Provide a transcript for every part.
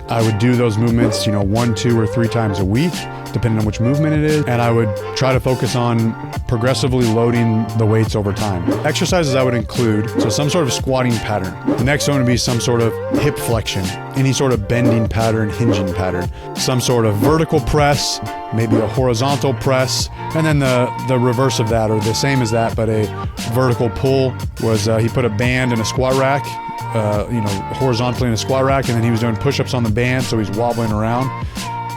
I would do those movements, 1, 2, or 3 times a week, depending on which movement it is. And I would try to focus on progressively loading the weights over time. Exercises I would include, so some sort of squatting pattern. The next one would be some sort of hip flexion, any sort of bending pattern, hinging pattern, some sort of vertical press, maybe a horizontal press, and then the reverse of that, or the same as that, but a vertical pull was he put a band in a squat rack, horizontally in a squat rack, and then he was doing push-ups on the band, so he's wobbling around.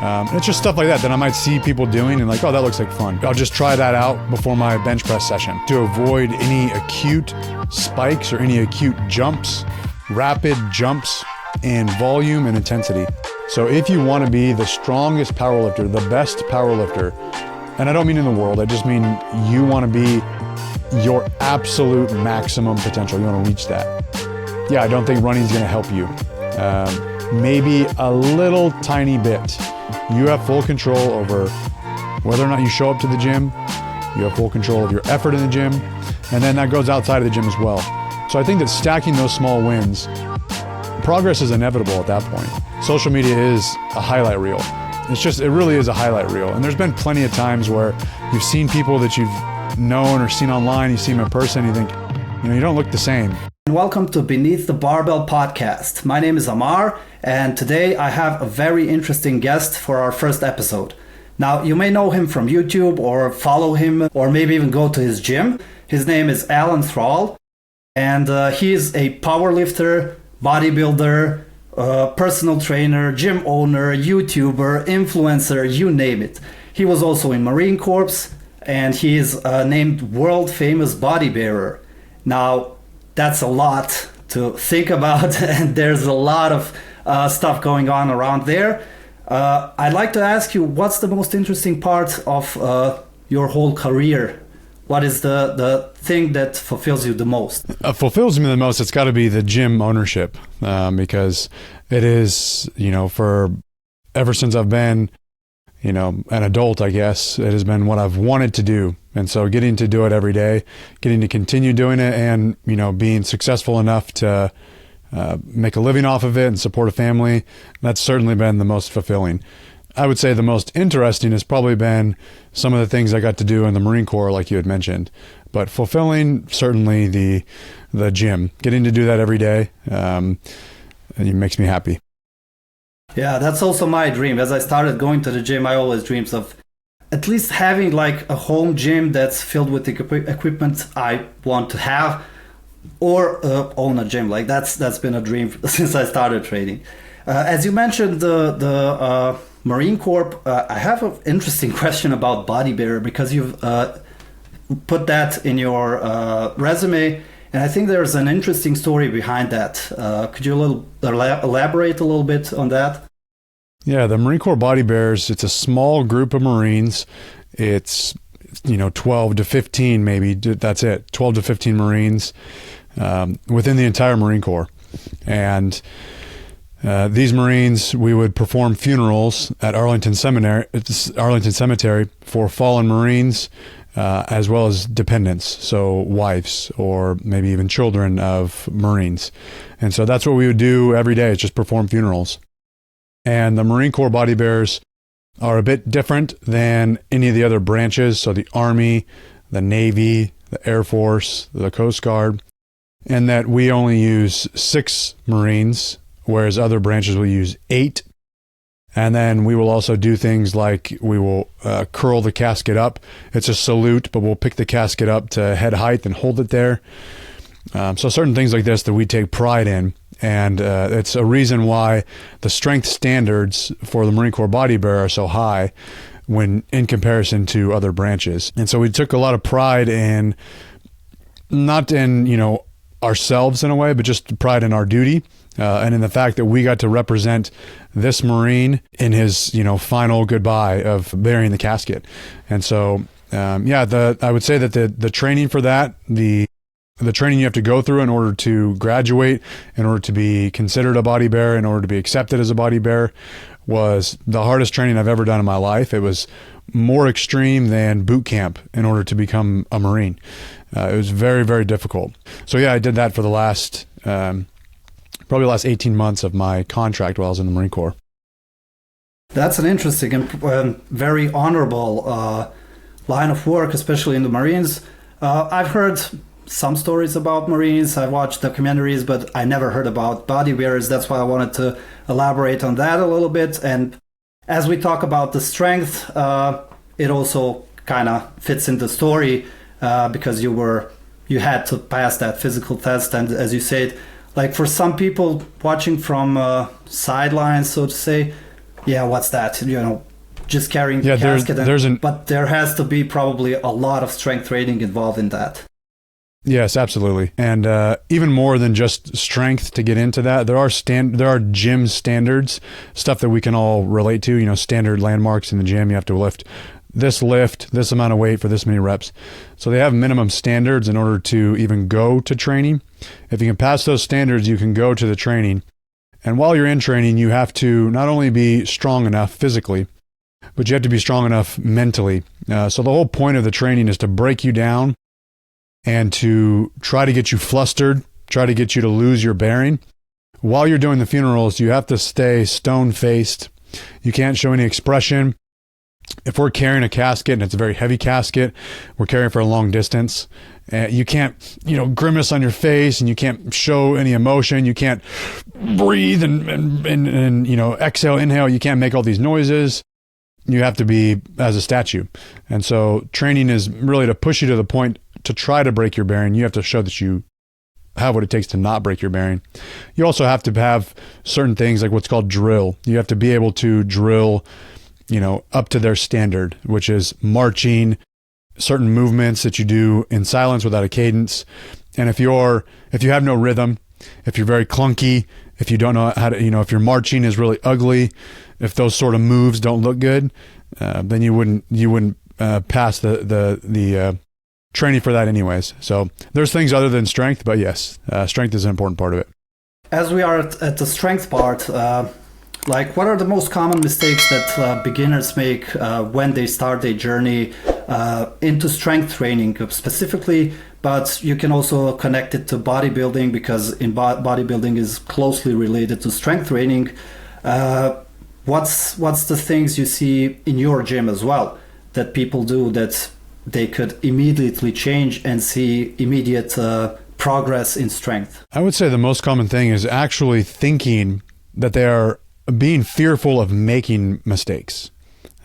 And it's just stuff like that I might see people doing and like, oh, that looks like fun. I'll just try that out before my bench press session to avoid any acute spikes or any acute jumps, rapid jumps in volume and intensity. So if you want to be the strongest powerlifter, the best powerlifter, and I don't mean in the world, I just mean you want to be your absolute maximum potential. You want to reach that. Yeah, I don't think running is going to help you. Maybe a little tiny bit. You have full control over whether or not you show up to the gym. You have full control of your effort in the gym. And then that goes outside of the gym as well. So I think that stacking those small wins, progress is inevitable at that point. Social media is a highlight reel. It really is a highlight reel. And there's been plenty of times where you've seen people that you've known or seen online, you see them in person, you think, you don't look the same. Welcome to Beneath the Barbell podcast. My name is Amar, and today I have a very interesting guest for our first episode. Now, you may know him from YouTube or follow him or maybe even go to his gym. His name is Alan Thrall, and he is a powerlifter, bodybuilder, personal trainer, gym owner, YouTuber, influencer, you name it. He was also in Marine Corps, and he is named world famous body bearer. Now, that's a lot to think about, and there's a lot of stuff going on around there. I'd like to ask you, what's the most interesting part of your whole career? What is the thing that fulfills you the most? Fulfills me the most, it's got to be the gym ownership, because it is, ever since I've been, an adult, I guess, it has been what I've wanted to do. And so getting to do it every day, getting to continue doing it, and, being successful enough to make a living off of it and support a family, that's certainly been the most fulfilling. I would say the most interesting has probably been some of the things I got to do in the Marine Corps, like you had mentioned. But fulfilling, certainly the gym. Getting to do that every day, it makes me happy. Yeah, that's also my dream. As I started going to the gym, I always dreamed of at least having like a home gym that's filled with the equipment I want to have, or own a gym. Like that's been a dream since I started training. As you mentioned, the Marine Corps, I have an interesting question about body bearer, because you've put that in your resume, and I think there's an interesting story behind that. Could you elaborate a little bit on that? Yeah, the Marine Corps body bearers, it's a small group of Marines. It's 12 to 15 maybe, that's it, 12 to 15 Marines within the entire Marine Corps. And these Marines, we would perform funerals at Arlington Cemetery for fallen Marines, as well as dependents, so wives or maybe even children of Marines. And so that's what we would do every day, is just perform funerals. And the Marine Corps body bearers are a bit different than any of the other branches. So the Army, the Navy, the Air Force, the Coast Guard, and that we only use 6 Marines, whereas other branches will use 8. And then we will also do things like we will curl the casket up. It's a salute, but we'll pick the casket up to head height and hold it there. So certain things like this that we take pride in. And it's a reason why the strength standards for the Marine Corps body bearer are so high when in comparison to other branches. And so we took a lot of pride in, not in, ourselves in a way, but just pride in our duty. And in the fact that we got to represent this Marine in his, final goodbye of burying the casket. And so, I would say that the training for that, the training you have to go through in order to graduate, in order to be considered a body bearer, in order to be accepted as a body bearer, was the hardest training I've ever done in my life. It was more extreme than boot camp in order to become a Marine. It was very, very difficult. So yeah, I did that for the last probably the last 18 months of my contract while I was in the Marine Corps. That's an interesting and very honorable line of work, especially in the Marines. I've heard some stories about Marines. I watched documentaries, but I never heard about bodybuilders. That's why I wanted to elaborate on that a little bit. And as we talk about the strength, it also kind of fits in the story because you had to pass that physical test. And as you said, like for some people watching from sidelines, so to say, yeah, what's that? Just carrying the casket. But there has to be probably a lot of strength training involved in that. Yes, absolutely. And even more than just strength to get into that, there are gym standards, stuff that we can all relate to, standard landmarks in the gym. You have to lift this amount of weight for this many reps. So they have minimum standards in order to even go to training. If you can pass those standards, you can go to the training. And while you're in training, you have to not only be strong enough physically, but you have to be strong enough mentally. So the whole point of the training is to break you down and to try to get you flustered, try to get you to lose your bearing. While you're doing the funerals, you have to stay stone-faced. You can't show any expression. If we're carrying a casket and it's a very heavy casket, we're carrying for a long distance. You can't, grimace on your face, and you can't show any emotion. You can't breathe and exhale, inhale. You can't make all these noises. You have to be as a statue. And so training is really to push you to the point to try to break your bearing. You have to show that you have what it takes to not break your bearing. You also have to have certain things like what's called drill. You have to be able to drill up to their standard, which is marching, certain movements that you do in silence without a cadence. And if you have no rhythm, if you're very clunky, if you don't know how to, if your marching is really ugly, if those sort of moves don't look good, then you wouldn't pass the training for that anyways. So there's things other than strength, but yes, strength is an important part of it. As we are at the strength part, what are the most common mistakes that beginners make when they start their journey into strength training specifically, but you can also connect it to bodybuilding because bodybuilding is closely related to strength training. What's the things you see in your gym as well that people do that they could immediately change and see immediate progress in strength? I would say the most common thing is actually thinking that they are being fearful of making mistakes.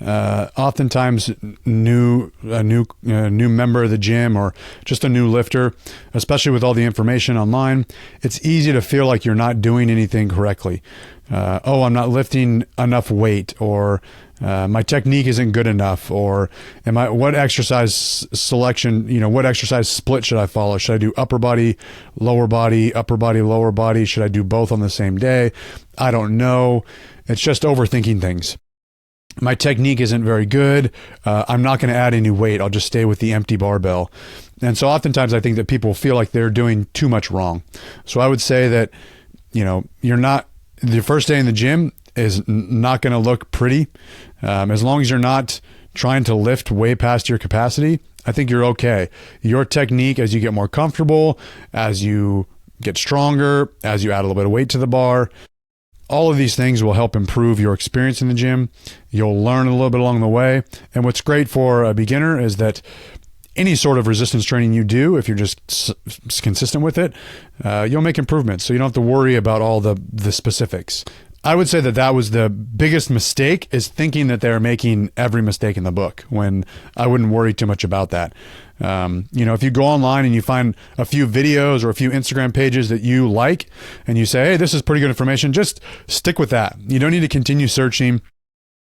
Oftentimes, a new member of the gym or just a new lifter, especially with all the information online, it's easy to feel like you're not doing anything correctly. I'm not lifting enough weight, or my technique isn't good enough, or what exercise selection, what exercise split should I follow? Should I do upper body, lower body, upper body, lower body? Should I do both on the same day? I don't know. It's just overthinking things. My technique isn't very good. I'm not going to add any weight. I'll just stay with the empty barbell. And so oftentimes I think that people feel like they're doing too much wrong. So I would say that, the first day in the gym is not going to look pretty. As long as you're not trying to lift way past your capacity, I think you're okay. Your technique, as you get more comfortable, as you get stronger, as you add a little bit of weight to the bar, all of these things will help improve your experience in the gym. You'll learn a little bit along the way. And what's great for a beginner is that any sort of resistance training you do, if you're just consistent with it, you'll make improvements. So you don't have to worry about all the specifics. I would say that was the biggest mistake, is thinking that they're making every mistake in the book, when I wouldn't worry too much about that. If you go online and you find a few videos or a few Instagram pages that you like and you say, hey, this is pretty good information, just stick with that. You don't need to continue searching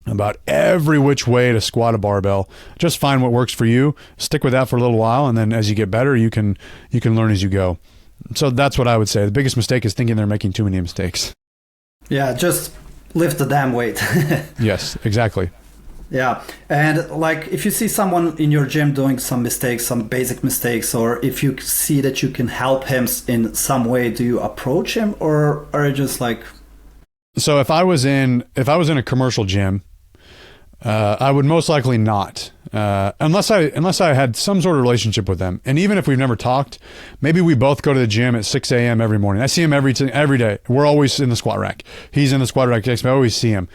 about every which way to squat a barbell. Just find what works for you, stick with that for a little while, and then as you get better, you can learn as you go. So that's what I would say. The biggest mistake is thinking they're making too many mistakes. Yeah, just lift the damn weight. Yes, exactly. Yeah. And if you see someone in your gym doing some mistakes, some basic mistakes, or if you see that you can help him in some way, do you approach him, or are you just like... So if I was in a commercial gym, I would most likely not, unless I had some sort of relationship with them. And even if we've never talked, maybe we both go to the gym at 6 a.m. every morning. I see him every day. We're always in the squat rack. He's in the squat rack. I always see him.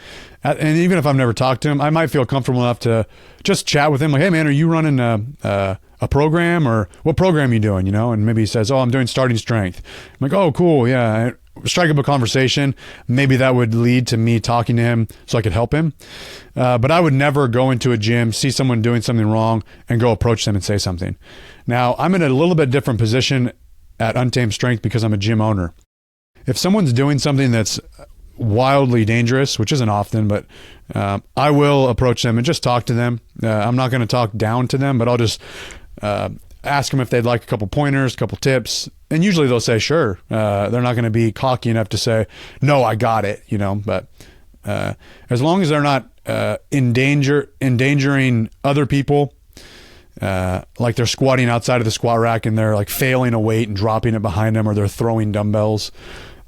And even if I've never talked to him, I might feel comfortable enough to just chat with him. Like, hey man, are you running a program, or what program are you doing? And maybe he says, oh, I'm doing starting strength. I'm like, oh, cool. Yeah. Strike up a conversation. Maybe that would lead to me talking to him so I could help him. But I would never go into a gym, see someone doing something wrong, and go approach them and say something. Now, I'm in a little bit different position at Untamed Strength because I'm a gym owner. If someone's doing something that's wildly dangerous, which isn't often, but I will approach them and just talk to them. I'm not going to talk down to them, but I'll just ask them if they'd like a couple pointers, a couple tips. And usually they'll say, sure. They're not going to be cocky enough to say, no, I got it, but as long as they're not endangering other people, like they're squatting outside of the squat rack and they're like failing a weight and dropping it behind them, or they're throwing dumbbells.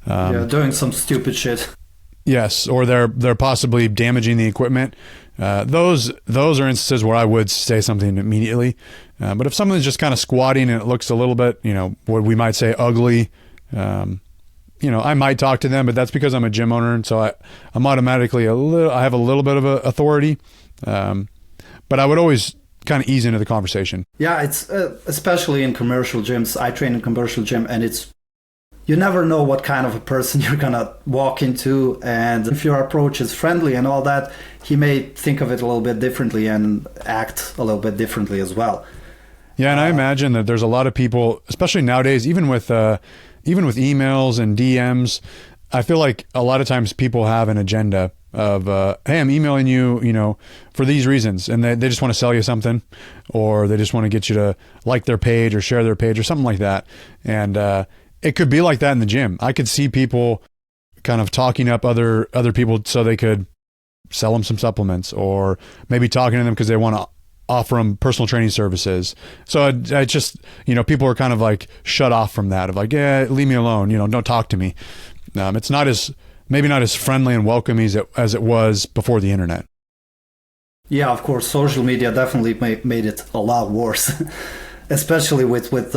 Doing some stupid shit. Yes, or they're possibly damaging the equipment. Those are instances where I would say something immediately. But if someone's just kind of squatting and it looks a little bit, what we might say ugly, I might talk to them, but that's because I'm a gym owner, and so I'm automatically I have a little bit of authority. But I would always kind of ease into the conversation. Yeah, it's especially in commercial gyms. I train in commercial gym, and you never know what kind of a person you're gonna walk into, and if your approach is friendly and all that, he may think of it a little bit differently and act a little bit differently as well. Yeah, and I imagine that there's a lot of people, especially nowadays, even with emails and DMs, I feel like a lot of times people have an agenda of, hey, I'm emailing you, for these reasons, and they just want to sell you something, or they just want to get you to like their page or share their page or something like that, and it could be like that in the gym. I could see people kind of talking up other people so they could sell them some supplements, or maybe talking to them because they want to offer them personal training services. So I just, people are kind of like shut off from that, of like, yeah, leave me alone, don't talk to me. It's maybe not as friendly and welcoming as it was before the internet. Yeah, of course, social media definitely made it a lot worse, especially with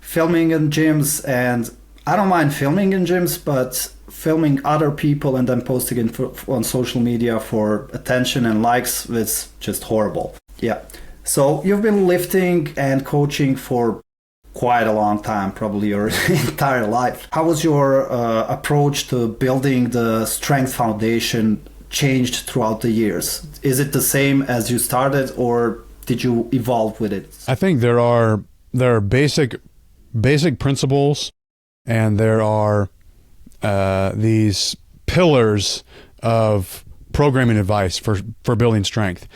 filming in gyms. And I don't mind filming in gyms, but filming other people and then posting it on social media for attention and likes is just horrible. Yeah. So you've been lifting and coaching for quite a long time, probably your entire life. How was your approach to building the strength foundation changed throughout the years? Is it the same as you started, or did you evolve with it? I think there are basic principles, and there are these pillars of programming advice for building strength.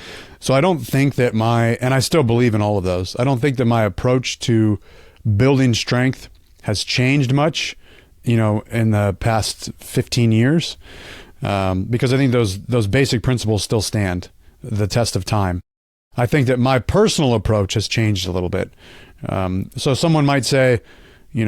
So I don't think that and I still believe in all of those. I don't think that my approach to building strength has changed much, in the past 15 years, because I think those basic principles still stand the test of time. I think that my personal approach has changed a little bit. So someone might say,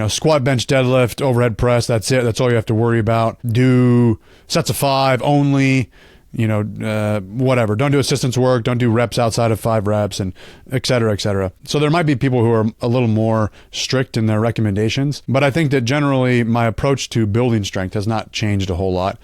squat, bench, deadlift, overhead press, that's it. That's all you have to worry about. Do sets of 5 only, whatever. Don't do assistance work. Don't do reps outside of 5 reps, and et cetera, et cetera. So there might be people who are a little more strict in their recommendations, but I think that generally my approach to building strength has not changed a whole lot.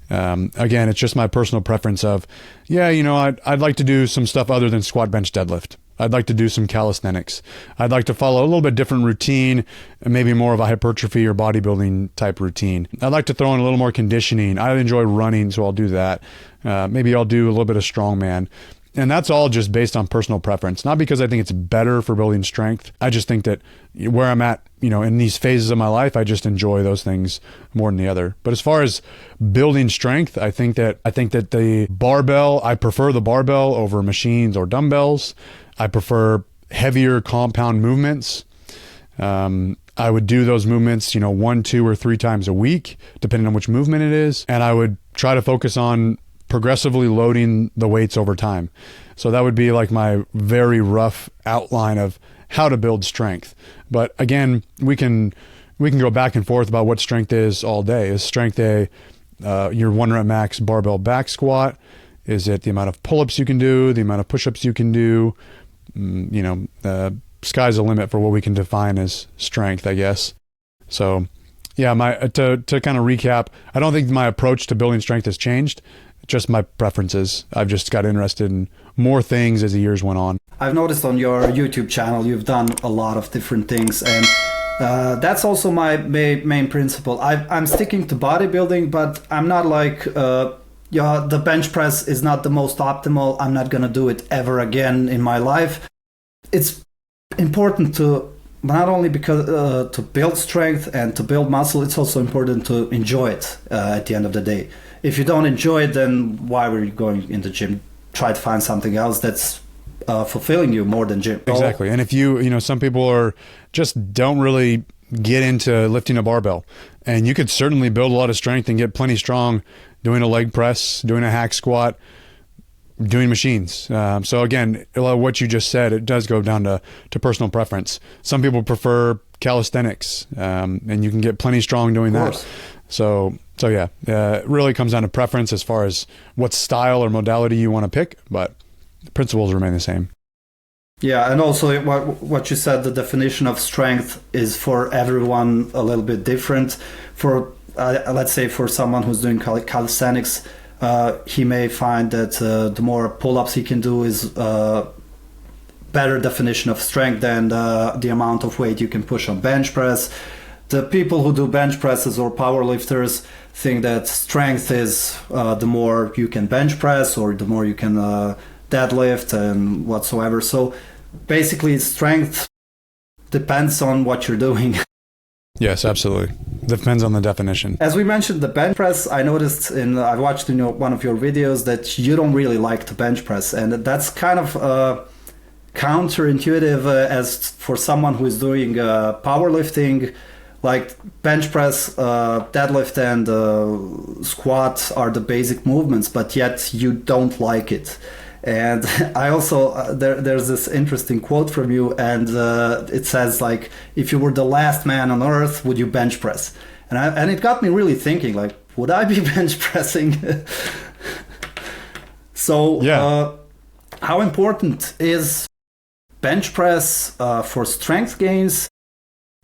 Again, it's just my personal preference of, I'd like to do some stuff other than squat, bench, deadlift. I'd like to do some calisthenics. I'd like to follow a little bit different routine, maybe more of a hypertrophy or bodybuilding type routine. I'd like to throw in a little more conditioning. I enjoy running, so I'll do that. Maybe I'll do a little bit of strongman. And that's all just based on personal preference, not because I think it's better for building strength. I just think that where I'm at, in these phases of my life, I just enjoy those things more than the other. But as far as building strength, I think that the barbell, I prefer the barbell over machines or dumbbells. I prefer heavier compound movements. I would do those movements, 1, 2, or 3 times a week, depending on which movement it is. And I would try to focus on progressively loading the weights over time. So that would be like my very rough outline of how to build strength. But again, we can go back and forth about what strength is all day. Is strength your 1 rep max barbell back squat? Is it the amount of pull-ups you can do, the amount of push-ups you can do? Sky's the limit for what we can define as strength, I guess. So yeah, to kind of recap, I don't think my approach to building strength has changed, just my preferences. I've just got interested in more things as the years went on. I've noticed on your YouTube channel you've done a lot of different things, and that's also my main principle. I'm sticking to bodybuilding, but I'm not like the bench press is not the most optimal. I'm not gonna do it ever again in my life. It's important to not only because to build strength and to build muscle, it's also important to enjoy it at the end of the day. If you don't enjoy it, then why were you going in the gym? Try to find something else that's fulfilling you more than gym. Exactly. And if some people don't really get into lifting a barbell, and you could certainly build a lot of strength and get plenty strong doing a leg press, doing a hack squat, doing machines. So again, what you just said, it does go down to personal preference. Some people prefer calisthenics, and you can get plenty strong doing that. So yeah, it really comes down to preference as far as what style or modality you want to pick, but the principles remain the same. Yeah, and also what you said, the definition of strength is for everyone a little bit different. For let's say for someone who's doing calisthenics, he may find that the more pull-ups he can do is better definition of strength than the amount of weight you can push on bench press. The people who do bench presses or power lifters think that strength is the more you can bench press or the more you can deadlift and whatsoever. So basically strength depends on what you're doing. Yes, absolutely. Depends on the definition. As we mentioned, the bench press, I noticed I watched in one of your videos that you don't really like to bench press, and that's kind of counterintuitive as for someone who is doing powerlifting. Like bench press, deadlift, and squat are the basic movements, but yet you don't like it. And I also there's this interesting quote from you, and it says like, if you were the last man on earth, would you bench press? And it got me really thinking, like, would I be bench pressing? So yeah. How important is bench press for strength gains?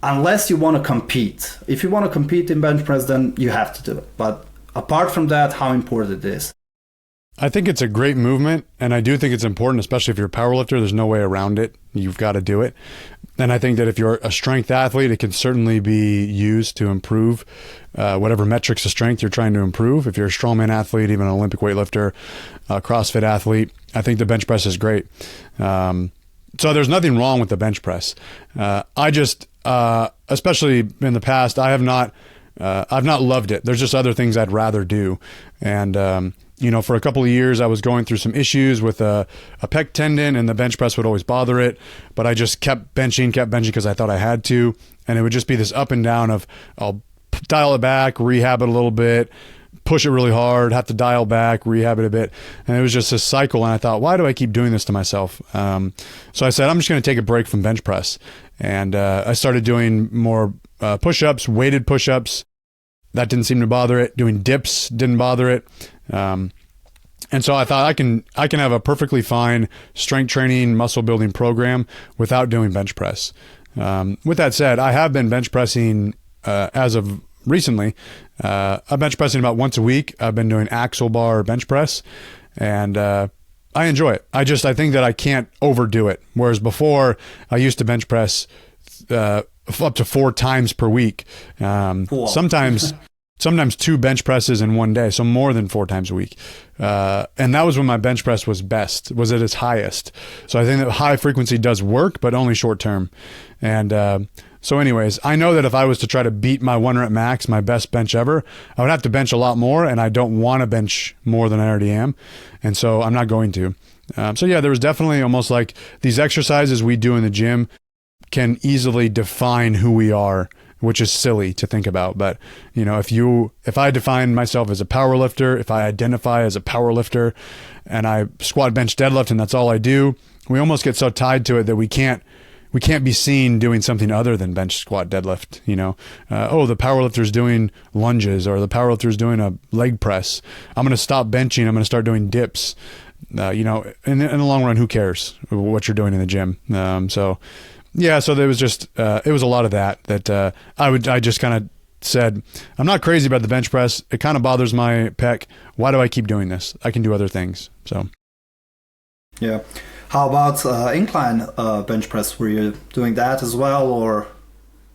Unless you want to compete. If you want to compete in bench press, then you have to do it. But apart from that, how important it is? I think it's a great movement, and I do think it's important, especially if you're a powerlifter. There's no way around it. You've got to do it. And I think that if you're a strength athlete, it can certainly be used to improve whatever metrics of strength you're trying to improve. If you're a strongman athlete, even an Olympic weightlifter, a CrossFit athlete, I think the bench press is great. So there's nothing wrong with the bench press. I just, especially in the past, I've not loved it. There's just other things I'd rather do. And, for a couple of years, I was going through some issues with a pec tendon, and the bench press would always bother it. But I just kept benching because I thought I had to. And it would just be this up and down of, I'll dial it back, rehab it a little bit, push it really hard, have to dial back, rehab it a bit. And it was just a cycle. And I thought, why do I keep doing this to myself? So I said, I'm just going to take a break from bench press. And I started doing more push-ups, weighted push-ups. That didn't seem to bother it. Doing dips didn't bother it. And so I thought I can have a perfectly fine strength training, muscle building program without doing bench press. With that said, I have been bench pressing as of recently. I'm bench pressing about once a week. I've been doing axle bar bench press, and I enjoy it. I think that I can't overdo it. Whereas before, I used to bench press up to 4 times per week. Cool. Sometimes 2 bench presses in one day, so more than 4 times a week. And that was when my bench press was at its highest. So I think that high frequency does work, but only short term. And so anyways, I know that if I was to try to beat my 1 rep max, my best bench ever, I would have to bench a lot more, and I don't want to bench more than I already am. And so I'm not going to. So yeah, there was definitely almost like these exercises we do in the gym can easily define who we are, which is silly to think about. But if I define myself as a power lifter, if I identify as a power lifter and I squat, bench, deadlift, and that's all I do, we almost get so tied to it that we can't we can't be seen doing something other than bench, squat, deadlift. The powerlifter's doing lunges, or the powerlifter's doing a leg press. I'm going to stop benching. I'm going to start doing dips. In the long run, who cares what you're doing in the gym? So there was just it was a lot of that I just kind of said, I'm not crazy about the bench press. It kind of bothers my pec. Why do I keep doing this? I can do other things. So yeah. How about incline bench press? Were you doing that as well, or?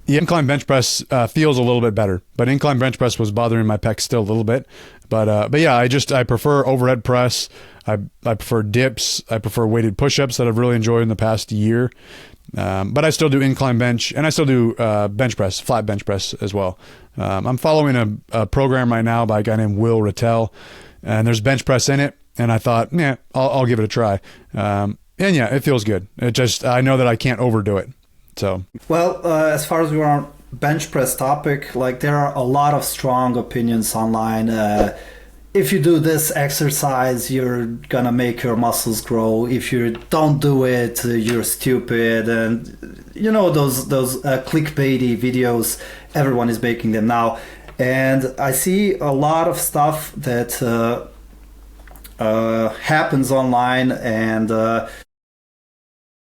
Yeah, incline bench press feels a little bit better, but incline bench press was bothering my pec still a little bit. But yeah, I prefer overhead press. I prefer dips. I prefer weighted push-ups that I've really enjoyed in the past year. But I still do incline bench, and I still do bench press, flat bench press as well. I'm following a program right now by a guy named Will Rattel, and there's bench press in it. And I thought, I'll give it a try. And yeah, it feels good. I know that I can't overdo it. So, well, as far as we were on bench press topic, like there are a lot of strong opinions online. If you do this exercise, you're gonna make your muscles grow. If you don't do it, you're stupid. And those clickbaity videos, everyone is making them now. And I see a lot of stuff that happens online, and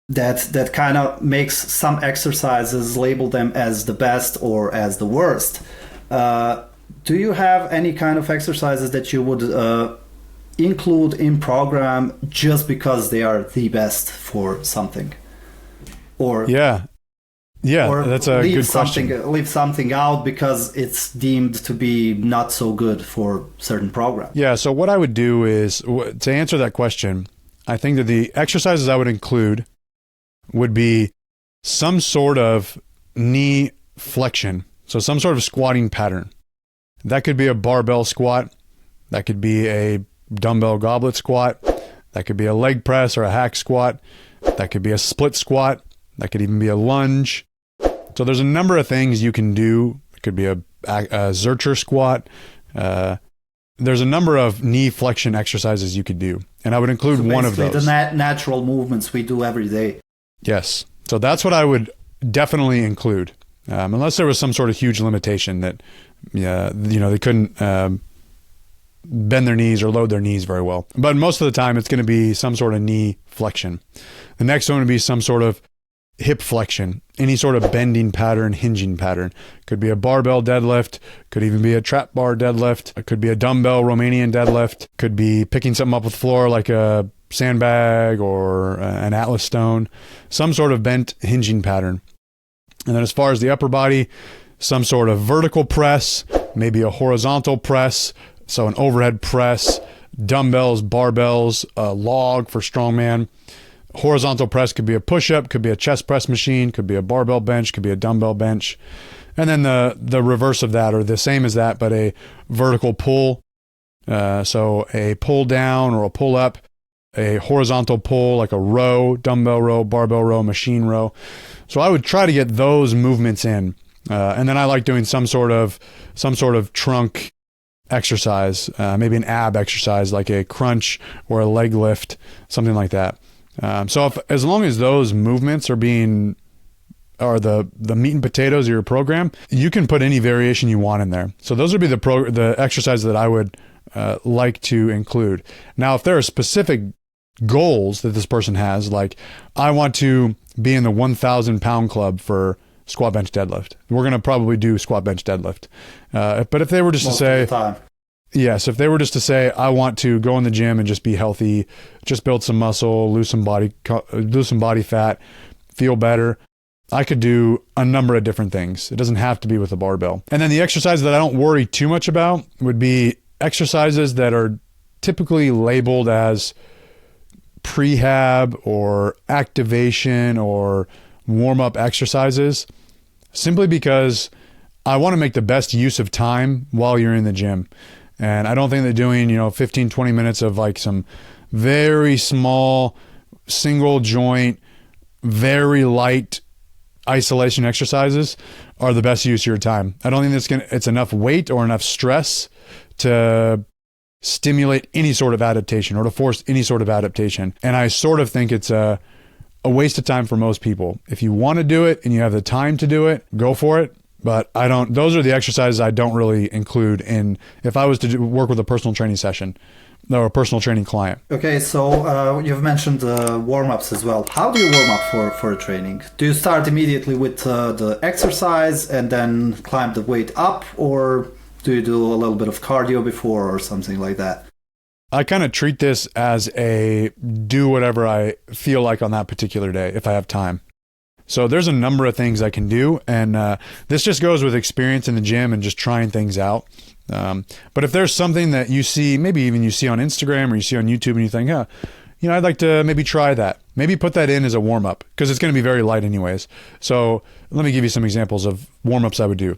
that kind of makes some exercises, label them as the best or as the worst. Do you have any kind of exercises that you would include in program just because they are the best for something? Or that's a good question. Leave something out because it's deemed to be not so good for certain programs. Yeah, so what I would do is, to answer that question, I think that the exercises I would include would be some sort of knee flexion, so some sort of squatting pattern. That could be a barbell squat. That could be a dumbbell goblet squat. That could be a leg press or a hack squat. That could be a split squat. That could even be a lunge. So there's a number of things you can do. It could be a Zercher squat. There's a number of knee flexion exercises you could do. And I would include one of those. The natural movements we do every day. Yes. So that's what I would definitely include. Unless there was some sort of huge limitation that, they couldn't bend their knees or load their knees very well. But most of the time, it's going to be some sort of knee flexion. The next one would be some sort of hip flexion, any sort of bending pattern, hinging pattern. Could be a barbell deadlift, could even be a trap bar deadlift, it could be a dumbbell Romanian deadlift, could be picking something up with the floor like a sandbag or an Atlas stone, some sort of bent hinging pattern. And then as far as the upper body, some sort of vertical press, maybe a horizontal press, so an overhead press, dumbbells, barbells, a log for strongman. Horizontal press could be a push-up, could be a chest press machine, could be a barbell bench, could be a dumbbell bench. And then the reverse of that, or the same as that, but a vertical pull. So a pull down or a pull up, a horizontal pull like a row, dumbbell row, barbell row, machine row. So I would try to get those movements in. And then I like doing some sort of trunk exercise, maybe an ab exercise like a crunch or a leg lift, something like that. So as long as those movements are the meat and potatoes of your program, you can put any variation you want in there. So those would be the exercises that I would like to include. Now, if there are specific goals that this person has, like I want to be in the 1,000 pound club for squat bench deadlift, we're going to probably do squat bench deadlift. But if they were just to say, yes, if they were just to say, I want to go in the gym and just be healthy, just build some muscle, lose some body fat, feel better, I could do a number of different things. It doesn't have to be with a barbell. And then the exercises that I don't worry too much about would be exercises that are typically labeled as prehab or activation or warm-up exercises, simply because I want to make the best use of time while you're in the gym. And I don't think that doing, 15, 20 minutes of like some very small, single joint, very light isolation exercises are the best use of your time. I don't think it's enough weight or enough stress to stimulate any sort of adaptation or to force any sort of adaptation. And I sort of think it's a a waste of time for most people. If you want to do it and you have the time to do it, go for it. But those are the exercises I don't really include in, if I was to work with a personal training session or a personal training client. Okay, so you've mentioned warm-ups as well. How do you warm up for a training? Do you start immediately with the exercise and then climb the weight up, or do you do a little bit of cardio before or something like that? I kind of treat this as a do whatever I feel like on that particular day if I have time. So there's a number of things I can do, and this just goes with experience in the gym and just trying things out. But if there's something that you see, maybe even you see on Instagram or you see on YouTube and you think, I'd like to maybe try that. Maybe put that in as a warm-up because it's going to be very light anyways. So let me give you some examples of warm-ups I would do.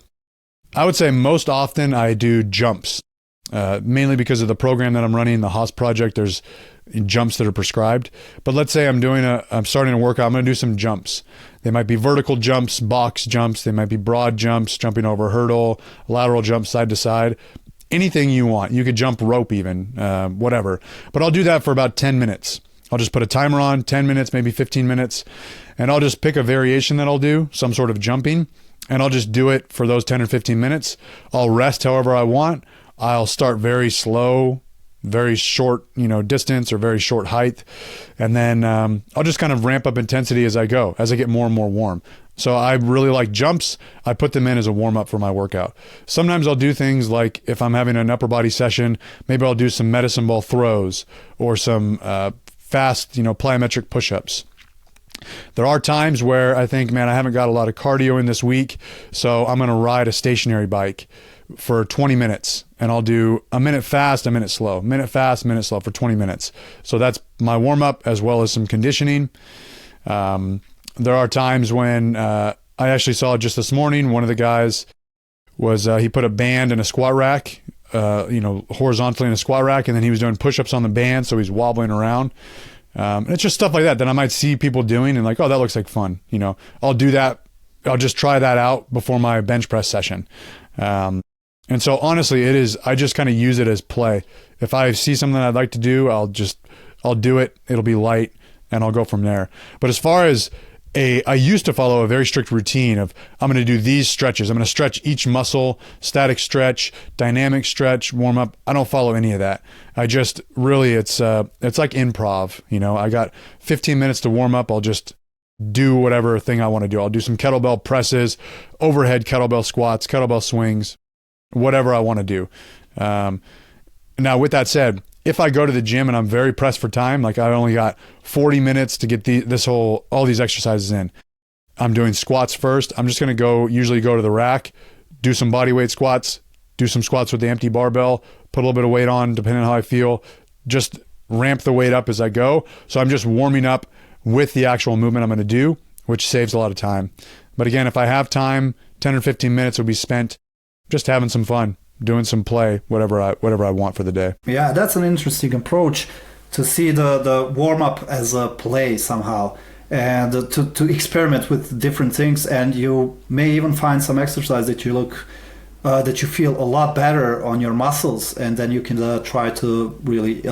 I would say most often I do jumps, mainly because of the program that I'm running, the Haas project. There's jumps that are prescribed. But let's say I'm starting a workout. I'm going to do some jumps. They might be vertical jumps, box jumps. They might be broad jumps, jumping over a hurdle, lateral jumps side to side. Anything you want. You could jump rope even, whatever. But I'll do that for about 10 minutes. I'll just put a timer on, 10 minutes, maybe 15 minutes. And I'll just pick a variation that I'll do, some sort of jumping. And I'll just do it for those 10 or 15 minutes. I'll rest however I want. I'll start very slow, very short, distance or very short height. And then I'll just kind of ramp up intensity as I go, as I get more and more warm. So I really like jumps. I put them in as a warm up for my workout. Sometimes I'll do things like if I'm having an upper body session, maybe I'll do some medicine ball throws or some fast, plyometric push-ups. There are times where I think, man, I haven't got a lot of cardio in this week, so I'm going to ride a stationary bike for 20 minutes, and I'll do a minute fast, a minute slow, minute fast, minute slow for 20 minutes. So that's my warm-up as well as some conditioning. There are times when I actually saw just this morning, one of the guys was, he put a band in a squat rack, horizontally in a squat rack, and then he was doing push-ups on the band, so he's wobbling around. And it's just stuff like that I might see people doing and like, oh, that looks like fun. I'll do that. I'll just try that out before my bench press session. And so honestly, I just kind of use it as play. If I see something I'd like to do, I'll do it. It'll be light and I'll go from there. But as far as I used to follow a very strict routine of I'm going to do these stretches. I'm going to stretch each muscle, static stretch, dynamic stretch, warm up. I don't follow any of that. I just really, it's like improv. I got 15 minutes to warm up. I'll just do whatever thing I want to do. I'll do some kettlebell presses, overhead kettlebell squats, kettlebell swings, whatever I want to do. Now with that said, if I go to the gym and I'm very pressed for time, like I only got 40 minutes to get all these exercises in, I'm doing squats first. I'm just going to usually go to the rack, do some body weight squats, do some squats with the empty barbell, put a little bit of weight on depending on how I feel, just ramp the weight up as I go. So I'm just warming up with the actual movement I'm going to do, which saves a lot of time. But again, if I have time, 10 or 15 minutes will be spent just having some fun, doing some play, whatever I want for the day. Yeah, that's an interesting approach to see the warm-up as a play somehow, and to experiment with different things. And you may even find some exercise that you feel a lot better on your muscles, and then you can try to really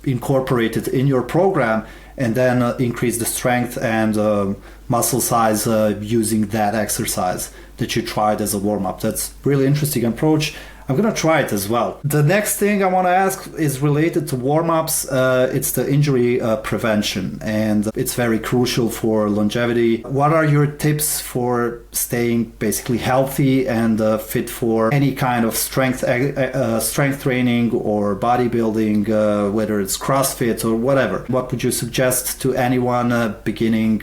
incorporate it in your program and then increase the strength and muscle size using that exercise that you tried as a warm-up. That's really interesting approach. I'm going to try it as well. The next thing I want to ask is related to warm-ups. It's the injury prevention, and it's very crucial for longevity. What are your tips for staying basically healthy and fit for any kind of strength training or bodybuilding, whether it's CrossFit or whatever? What would you suggest to anyone beginning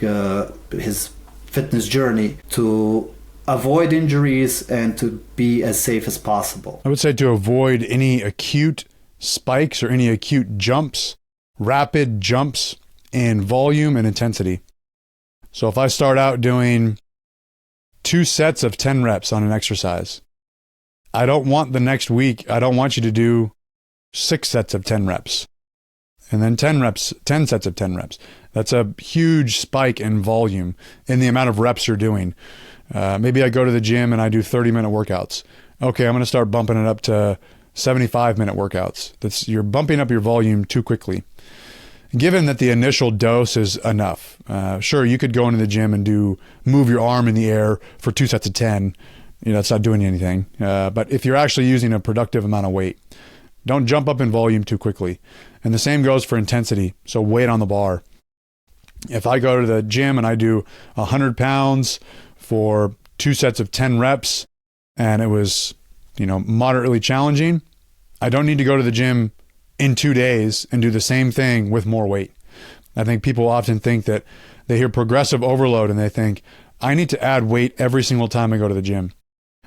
his fitness journey to avoid injuries and to be as safe as possible? I would say to avoid any acute spikes or any acute jumps, rapid jumps in volume and intensity. So if I start out doing 2 sets of 10 reps on an exercise, I don't want the next week, I don't want you to do 6 sets of 10 reps and then 10 sets of 10 reps. That's a huge spike in volume in the amount of reps you're doing. Maybe I go to the gym and I do 30-minute workouts. Okay, I'm going to start bumping it up to 75-minute workouts. You're bumping up your volume too quickly. given that the initial dose is enough. Sure, you could go into the gym and move your arm in the air for 2 sets of 10. That's not doing anything. But if you're actually using a productive amount of weight, don't jump up in volume too quickly. And the same goes for intensity. So weight on the bar. If I go to the gym and I do 100 pounds for 2 sets of 10 reps and it was, moderately challenging, I don't need to go to the gym in 2 days and do the same thing with more weight. I think people often think that they hear progressive overload and they think, I need to add weight every single time I go to the gym,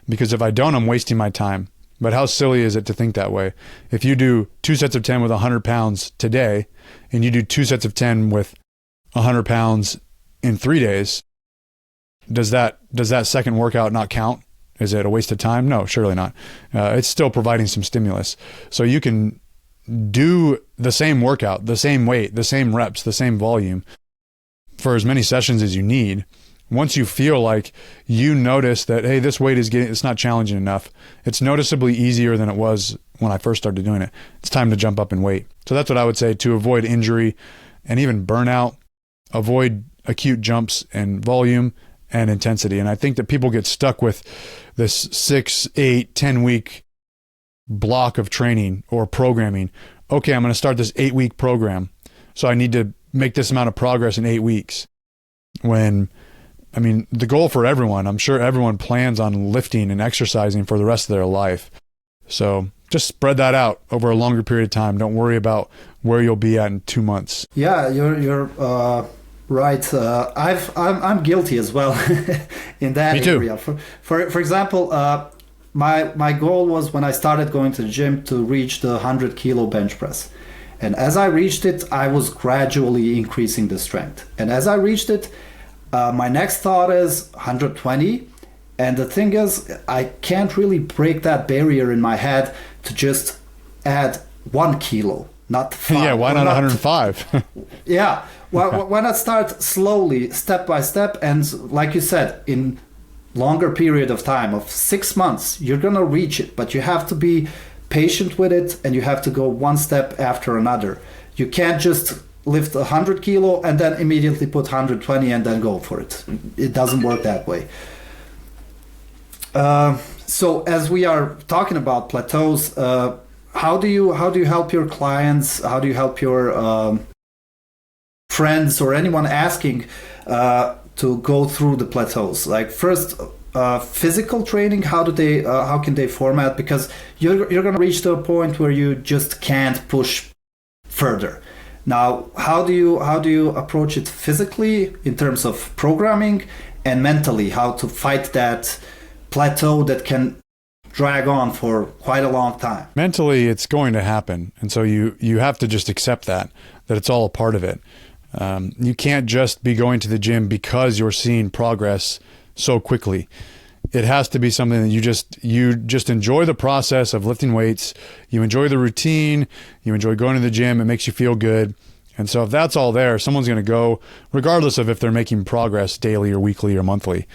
because if I don't, I'm wasting my time. But how silly is it to think that way? If you do 2 sets of 10 with 100 pounds today and you do 2 sets of 10 with 100 pounds in 3 days, does that second workout not count? Is it a waste of time? No, surely not. It's still providing some stimulus. So you can do the same workout, the same weight, the same reps, the same volume for as many sessions as you need. Once you feel like you notice that, hey, this weight it's not challenging enough, it's noticeably easier than it was when I first started doing it, it's time to jump up in weight. So that's what I would say to avoid injury and even burnout. Avoid acute jumps in volume and intensity. And I think that people get stuck with this 6, 8, 10 week block of training or programming. Okay, I'm going to start this 8-week program, so I need to make this amount of progress in 8 weeks. The goal for everyone, I'm sure everyone plans on lifting and exercising for the rest of their life. So just spread that out over a longer period of time. Don't worry about where you'll be at in 2 months. Yeah, you're right. I'm guilty as well in that Me too. area. For example, my goal was, when I started going to the gym, to reach the 100 kilo bench press. And as I reached it, I was gradually increasing the strength. And as I reached it, my next thought is 120. And the thing is, I can't really break that barrier in my head to just add 1 kilo, not 5. Yeah, why not 105? Yeah. Why not start slowly, step by step? And like you said, in longer period of time of 6 months, you're going to reach it. But you have to be patient with it, and you have to go one step after another. You can't just lift 100 kilo and then immediately put 120 and then go for it. It doesn't work that way. So as we are talking about plateaus, how do you help your clients? How do you help your friends or anyone asking to go through the plateaus? Like, first, physical training, how can they format? Because you're going to reach to a point where you just can't push further. Now, how do you approach it physically in terms of programming, and mentally, how to fight that plateau that can drag on for quite a long time? Mentally, it's going to happen. And so you have to just accept that it's all a part of it. You can't just be going to the gym because you're seeing progress so quickly. It has to be something that you just enjoy the process of lifting weights. You enjoy the routine. You enjoy going to the gym. It makes you feel good. And so if that's all there, someone's going to go regardless of if they're making progress daily or weekly or monthly.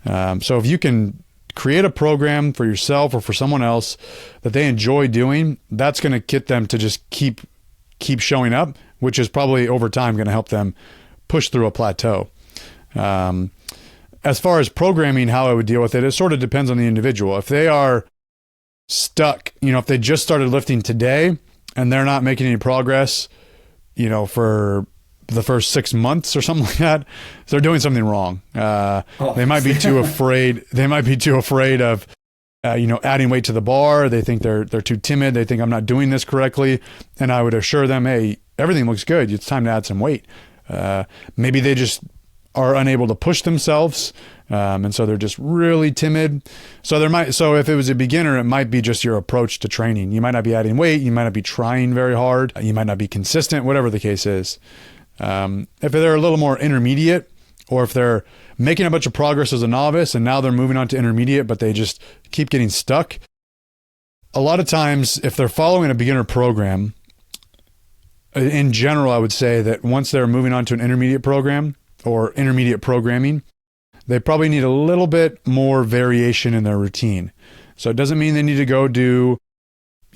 So if you can create a program for yourself or for someone else that they enjoy doing, that's going to get them to just keep showing up, which is probably over time going to help them push through a plateau. As far as programming, how I would deal with it sort of depends on the individual. If they are stuck, if they just started lifting today and they're not making any progress, for the first 6 months or something like that, they're doing something wrong. They might be too afraid. They might be too afraid of, adding weight to the bar. They think they're too timid. They think I'm not doing this correctly. And I would assure them, hey, everything looks good. It's time to add some weight. Maybe they just are unable to push themselves. And so they're just really timid. So if it was a beginner, it might be just your approach to training. You might not be adding weight. You might not be trying very hard. You might not be consistent, whatever the case is. If they're a little more intermediate, or if they're making a bunch of progress as a novice and now they're moving on to intermediate, but they just keep getting stuck. A lot of times, if they're following a beginner program, in general, I would say that once they're moving on to an intermediate program or intermediate programming, they probably need a little bit more variation in their routine. So it doesn't mean they need to go do,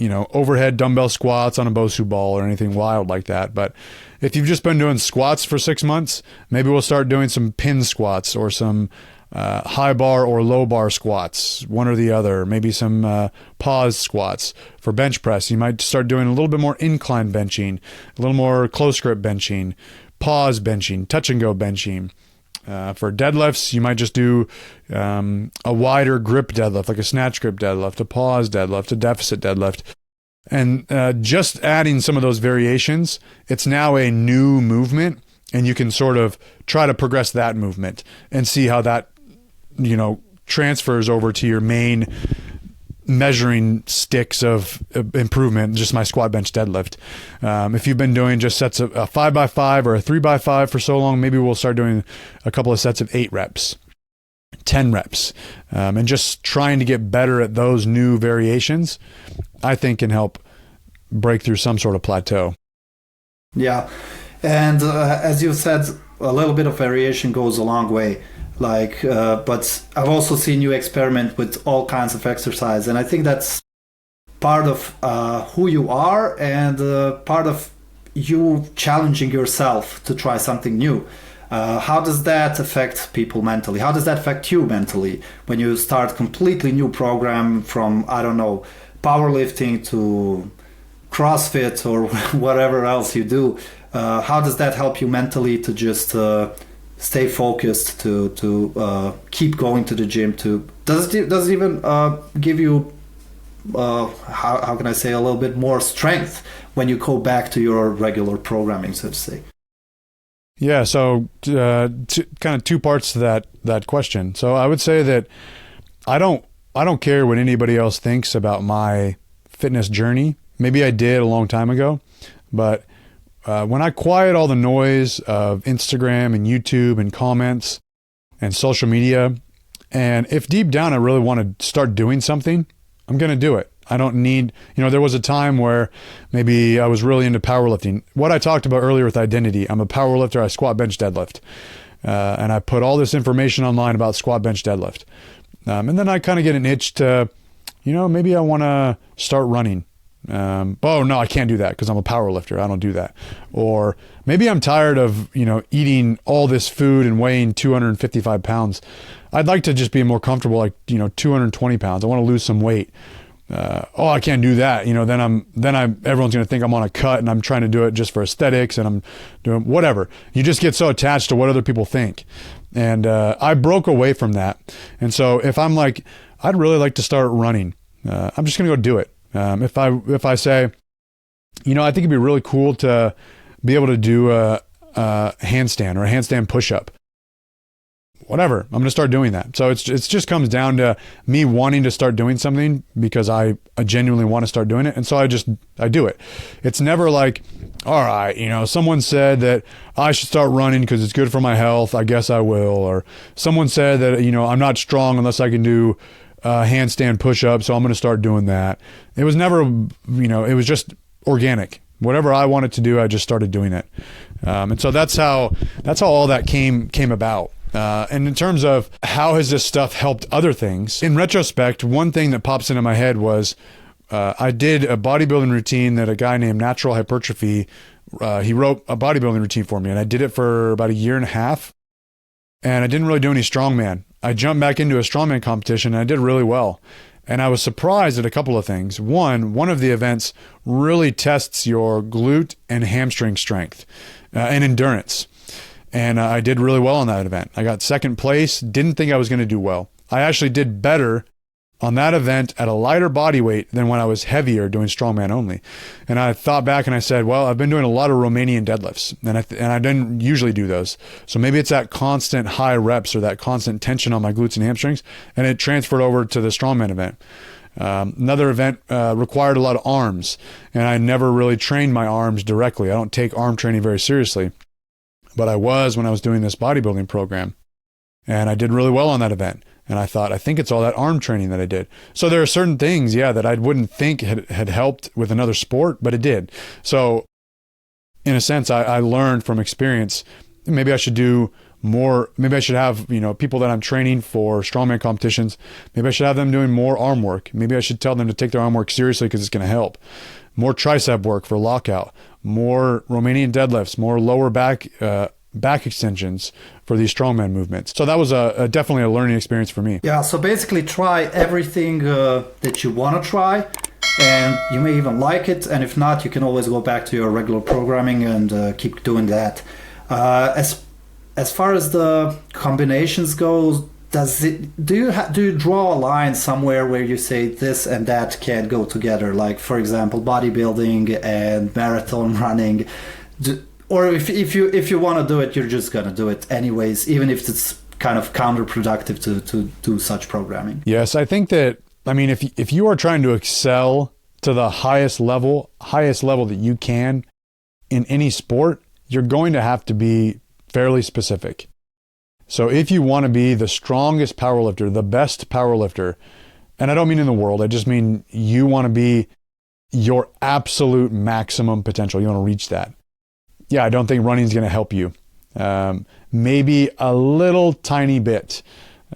overhead dumbbell squats on a Bosu ball or anything wild like that. But if you've just been doing squats for 6 months, maybe we'll start doing some pin squats or some high bar or low bar squats, one or the other. Maybe some pause squats. For bench press, you might start doing a little bit more incline benching, a little more close grip benching, pause benching, touch and go benching. For deadlifts, you might just do a wider grip deadlift, like a snatch grip deadlift, a pause deadlift, a deficit deadlift. And just adding some of those variations, it's now a new movement, and you can sort of try to progress that movement and see how that, transfers over to your main measuring sticks of improvement, just my squat, bench, deadlift. If you've been doing just sets of a 5x5 or a 3x5 for so long, maybe we'll start doing a couple of sets of 8 reps, 10 reps, and just trying to get better at those new variations, I think can help break through some sort of plateau. Yeah. And as you said, a little bit of variation goes a long way. But I've also seen you experiment with all kinds of exercise, and I think that's part of who you are and part of you challenging yourself to try something new. How does that affect people mentally? How does that affect you mentally when you start completely new program from, I don't know, powerlifting to CrossFit or whatever else you do? How does that help you mentally to just stay focused, to keep going to the gym? Does it even give you how can I say, a little bit more strength when you go back to your regular programming, so to say? Yeah, so kind of two parts to that question. So I would say that I don't care what anybody else thinks about my fitness journey. Maybe I did a long time ago, but when I quiet all the noise of Instagram and YouTube and comments and social media, and if deep down I really want to start doing something, I'm going to do it. I don't need, there was a time where maybe I was really into powerlifting. What I talked about earlier with identity, I'm a powerlifter, I squat, bench, deadlift. And I put all this information online about squat, bench, deadlift. And then I kind of get an itch to, maybe I want to start running. Oh no, I can't do that because I'm a power lifter. I don't do that. Or maybe I'm tired of, eating all this food and weighing 255 pounds. I'd like to just be more comfortable, like, 220 pounds. I want to lose some weight. I can't do that. Everyone's going to think I'm on a cut and I'm trying to do it just for aesthetics and I'm doing whatever. You just get so attached to what other people think. And, I broke away from that. And so if I'm like, I'd really like to start running, I'm just going to go do it. If I say, I think it'd be really cool to be able to do a handstand or a handstand push-up, whatever, I'm going to start doing that. So it's just comes down to me wanting to start doing something because I genuinely want to start doing it. And so I do it. It's never like, all right, someone said that I should start running because it's good for my health, I guess I will. Or someone said that, I'm not strong unless I can do handstand push-up, so I'm going to start doing that. It was never, it was just organic. Whatever I wanted to do, I just started doing it. And so that's how all that came about. And in terms of how has this stuff helped other things, in retrospect, one thing that pops into my head was I did a bodybuilding routine that a guy named Natural Hypertrophy, he wrote a bodybuilding routine for me, and I did it for about 1.5 years. And I didn't really do any strongman. I jumped back into a strongman competition and I did really well. And I was surprised at a couple of things. One of the events really tests your glute and hamstring strength and endurance. And I did really well on that event. I got second place, didn't think I was going to do well. I actually did better on that event at a lighter body weight than when I was heavier doing strongman only. And I thought back and I said, well, I've been doing a lot of Romanian deadlifts and I didn't usually do those. So maybe it's that constant high reps or that constant tension on my glutes and hamstrings, and it transferred over to the strongman event. Another event required a lot of arms, and I never really trained my arms directly. I don't take arm training very seriously, but I was when I was doing this bodybuilding program, and I did really well on that event. And I thought, I think it's all that arm training that I did. So there are certain things, that I wouldn't think had helped with another sport, but it did. So in a sense, I learned from experience, maybe I should do maybe I should have, people that I'm training for strongman competitions, maybe I should have them doing more arm work. Maybe I should tell them to take their arm work seriously because it's going to help. More tricep work for lockout, more Romanian deadlifts, more lower back extensions for these strongman movements. So that was definitely a learning experience for me. Yeah, so basically try everything that you want to try, and you may even like it, and if not, you can always go back to your regular programming and keep doing that. As far as the combinations go, do you draw a line somewhere where you say this and that can't go together? Like, for example, bodybuilding and marathon running. Or if you want to do it, you're just going to do it anyways, even if it's kind of counterproductive to do such programming. Yes, I think that, if you are trying to excel to the highest level that you can in any sport, you're going to have to be fairly specific. So if you want to be the strongest powerlifter, the best powerlifter, and I don't mean in the world, I just mean you want to be your absolute maximum potential. You want to reach that. Yeah, I don't think running is going to help you. Maybe a little tiny bit.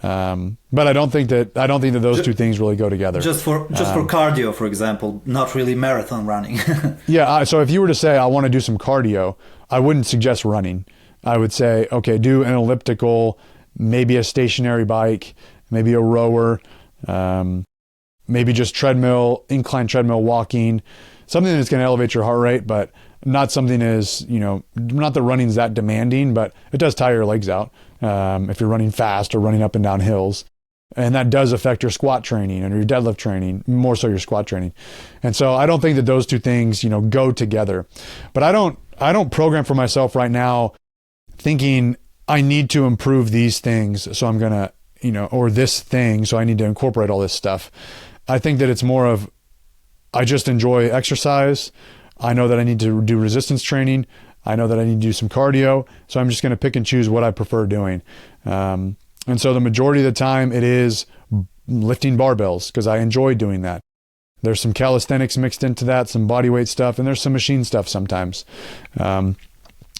But I don't think that those two things really go together. Just for cardio, for example, not really marathon running. Yeah. So if you were to say, I want to do some cardio, I wouldn't suggest running. I would say, okay, do an elliptical, maybe a stationary bike, maybe a rower, maybe just incline treadmill walking, something that's going to elevate your heart rate, but not something not that running's that demanding, but it does tire your legs out if you're running fast or running up and down hills. And that does affect your squat training and your deadlift training, more so your squat training. And so I don't think that those two things, go together. But I don't program for myself right now thinking I need to improve these things, so I'm going to, or this thing, so I need to incorporate all this stuff. I think that it's more of, I just enjoy exercise. I know that I need to do resistance training. I know that I need to do some cardio. So I'm just going to pick and choose what I prefer doing. And so the majority of the time it is lifting barbells because I enjoy doing that. There's some calisthenics mixed into that, some body weight stuff, and there's some machine stuff sometimes.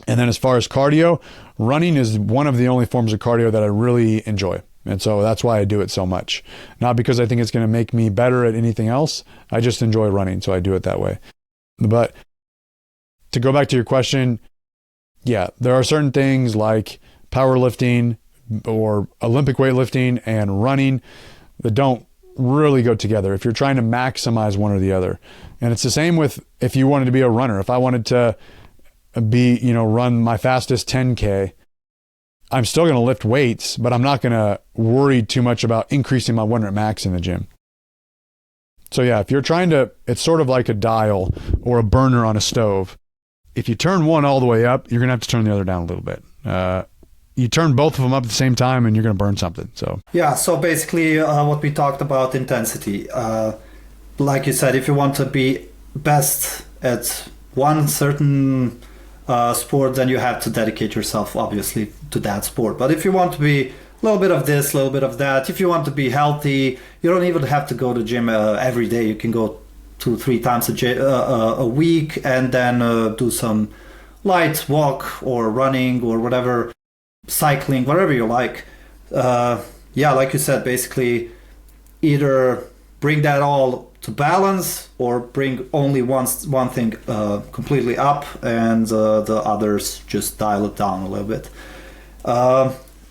And then as far as cardio, running is one of the only forms of cardio that I really enjoy. And so that's why I do it so much. Not because I think it's going to make me better at anything else. I just enjoy running, so I do it that way. But to go back to your question, yeah, there are certain things like powerlifting or Olympic weightlifting and running that don't really go together if you're trying to maximize one or the other. And it's the same with if you wanted to be a runner. If I wanted to run my fastest 10K, I'm still going to lift weights, but I'm not going to worry too much about increasing my 1 rep max in the gym. So yeah, if you're it's sort of like a dial or a burner on a stove. If you turn one all the way up, you're going to have to turn the other down a little bit. You turn both of them up at the same time and you're going to burn something. So yeah, so basically what we talked about, intensity. Like you said, if you want to be best at one certain sport, then you have to dedicate yourself obviously to that sport. But if you want to be a little bit of this, a little bit of that, if you want to be healthy, you don't even have to go to gym every day. You can go 2-3 times a week and then do some light walk or running or whatever, cycling, whatever you like. Like you said, basically either bring that all to balance or bring only one thing completely up and the others just dial it down a little bit.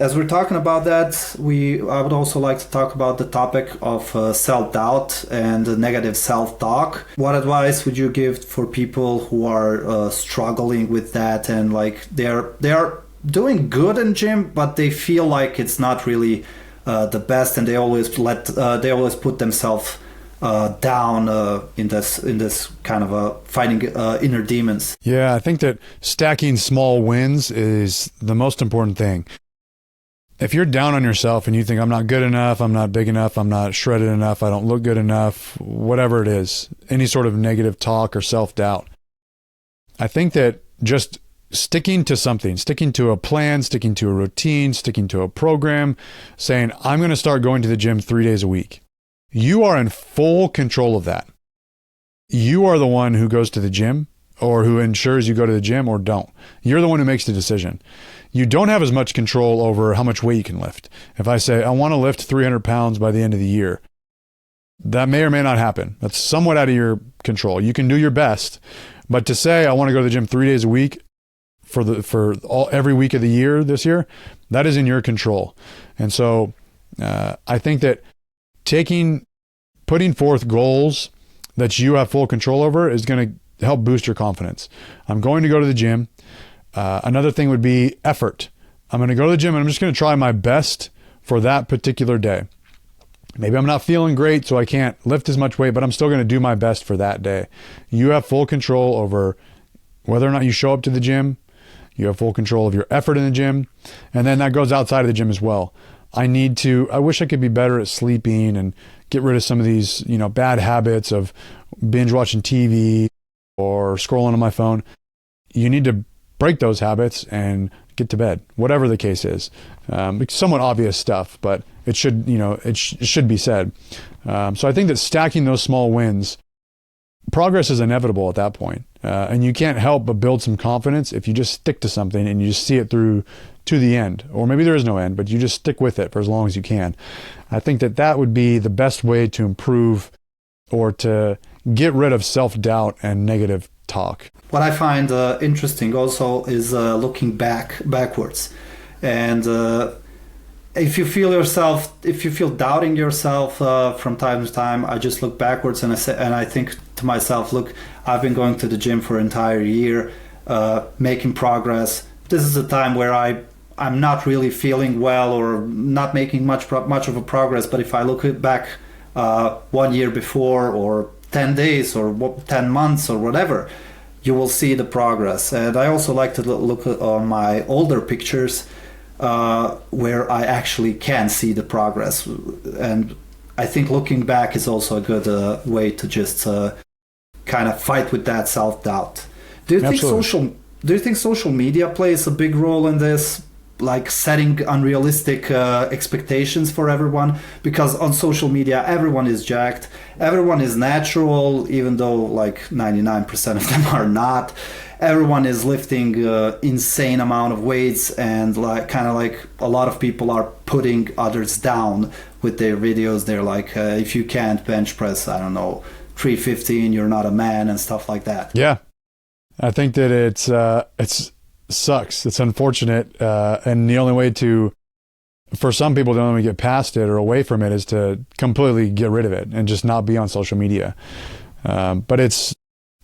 As we're talking about that, I would also like to talk about the topic of self-doubt and negative self-talk. What advice would you give for people who are struggling with that and like they are doing good in gym, but they feel like it's not really the best, and they always put themselves down in this kind of fighting inner demons? Yeah, I think that stacking small wins is the most important thing. If you're down on yourself and you think I'm not good enough, I'm not big enough, I'm not shredded enough, I don't look good enough, whatever it is, any sort of negative talk or self-doubt, I think that just sticking to something, sticking to a plan, sticking to a routine, sticking to a program, saying, I'm going to start going to the gym 3 days a week. You are in full control of that. You are the one who goes to the gym or who ensures you go to the gym or don't. You're the one who makes the decision. you don't have as much control over how much weight you can lift. If I say, I want to lift 300 pounds by the end of the year, that may or may not happen. That's somewhat out of your control. You can do your best, but to say, I want to go to the gym 3 days a week every week of the year this year, that is in your control. And so I think that putting forth goals that you have full control over is going to help boost your confidence. I'm going to go to the gym. Another thing would be effort. I'm going to go to the gym and I'm just going to try my best for that particular day. Maybe I'm not feeling great, so I can't lift as much weight, but I'm still going to do my best for that day. You have full control over whether or not you show up to the gym. You have full control of your effort in the gym. And then that goes outside of the gym as well. I wish I could be better at sleeping and get rid of some of these, bad habits of binge watching TV or scrolling on my phone. You need to break those habits and get to bed, whatever the case is. It's somewhat obvious stuff, but it should be said. So I think that stacking those small wins, progress is inevitable at that point. And you can't help but build some confidence if you just stick to something and you just see it through to the end. Or maybe there is no end, but you just stick with it for as long as you can. I think that would be the best way to improve or to get rid of self-doubt and negative talk. What I find interesting also is looking backwards. And if you feel doubting yourself from time to time, I just look backwards and I think to myself, look, I've been going to the gym for an entire year, making progress. This is a time where I'm not really feeling well or not making much of a progress. But if I look back 1 year before, or 10 days or 10 months or whatever, you will see the progress. And I also like to look on my older pictures where I actually can see the progress. And I think looking back is also a good way to just kind of fight with that self-doubt. Do you think social media plays a big role in this? Like setting unrealistic expectations for everyone, because on social media everyone is jacked, everyone is natural, even though like 99% of them are not. Everyone is lifting insane amount of weights, and like a lot of people are putting others down with their videos. They're like, if you can't bench press, I don't know, 315, you're not a man, and stuff like that. Yeah, I think that it's sucks. It's unfortunate. And the only way for some people, the only way to get past it or away from it is to completely get rid of it and just not be on social media. But it's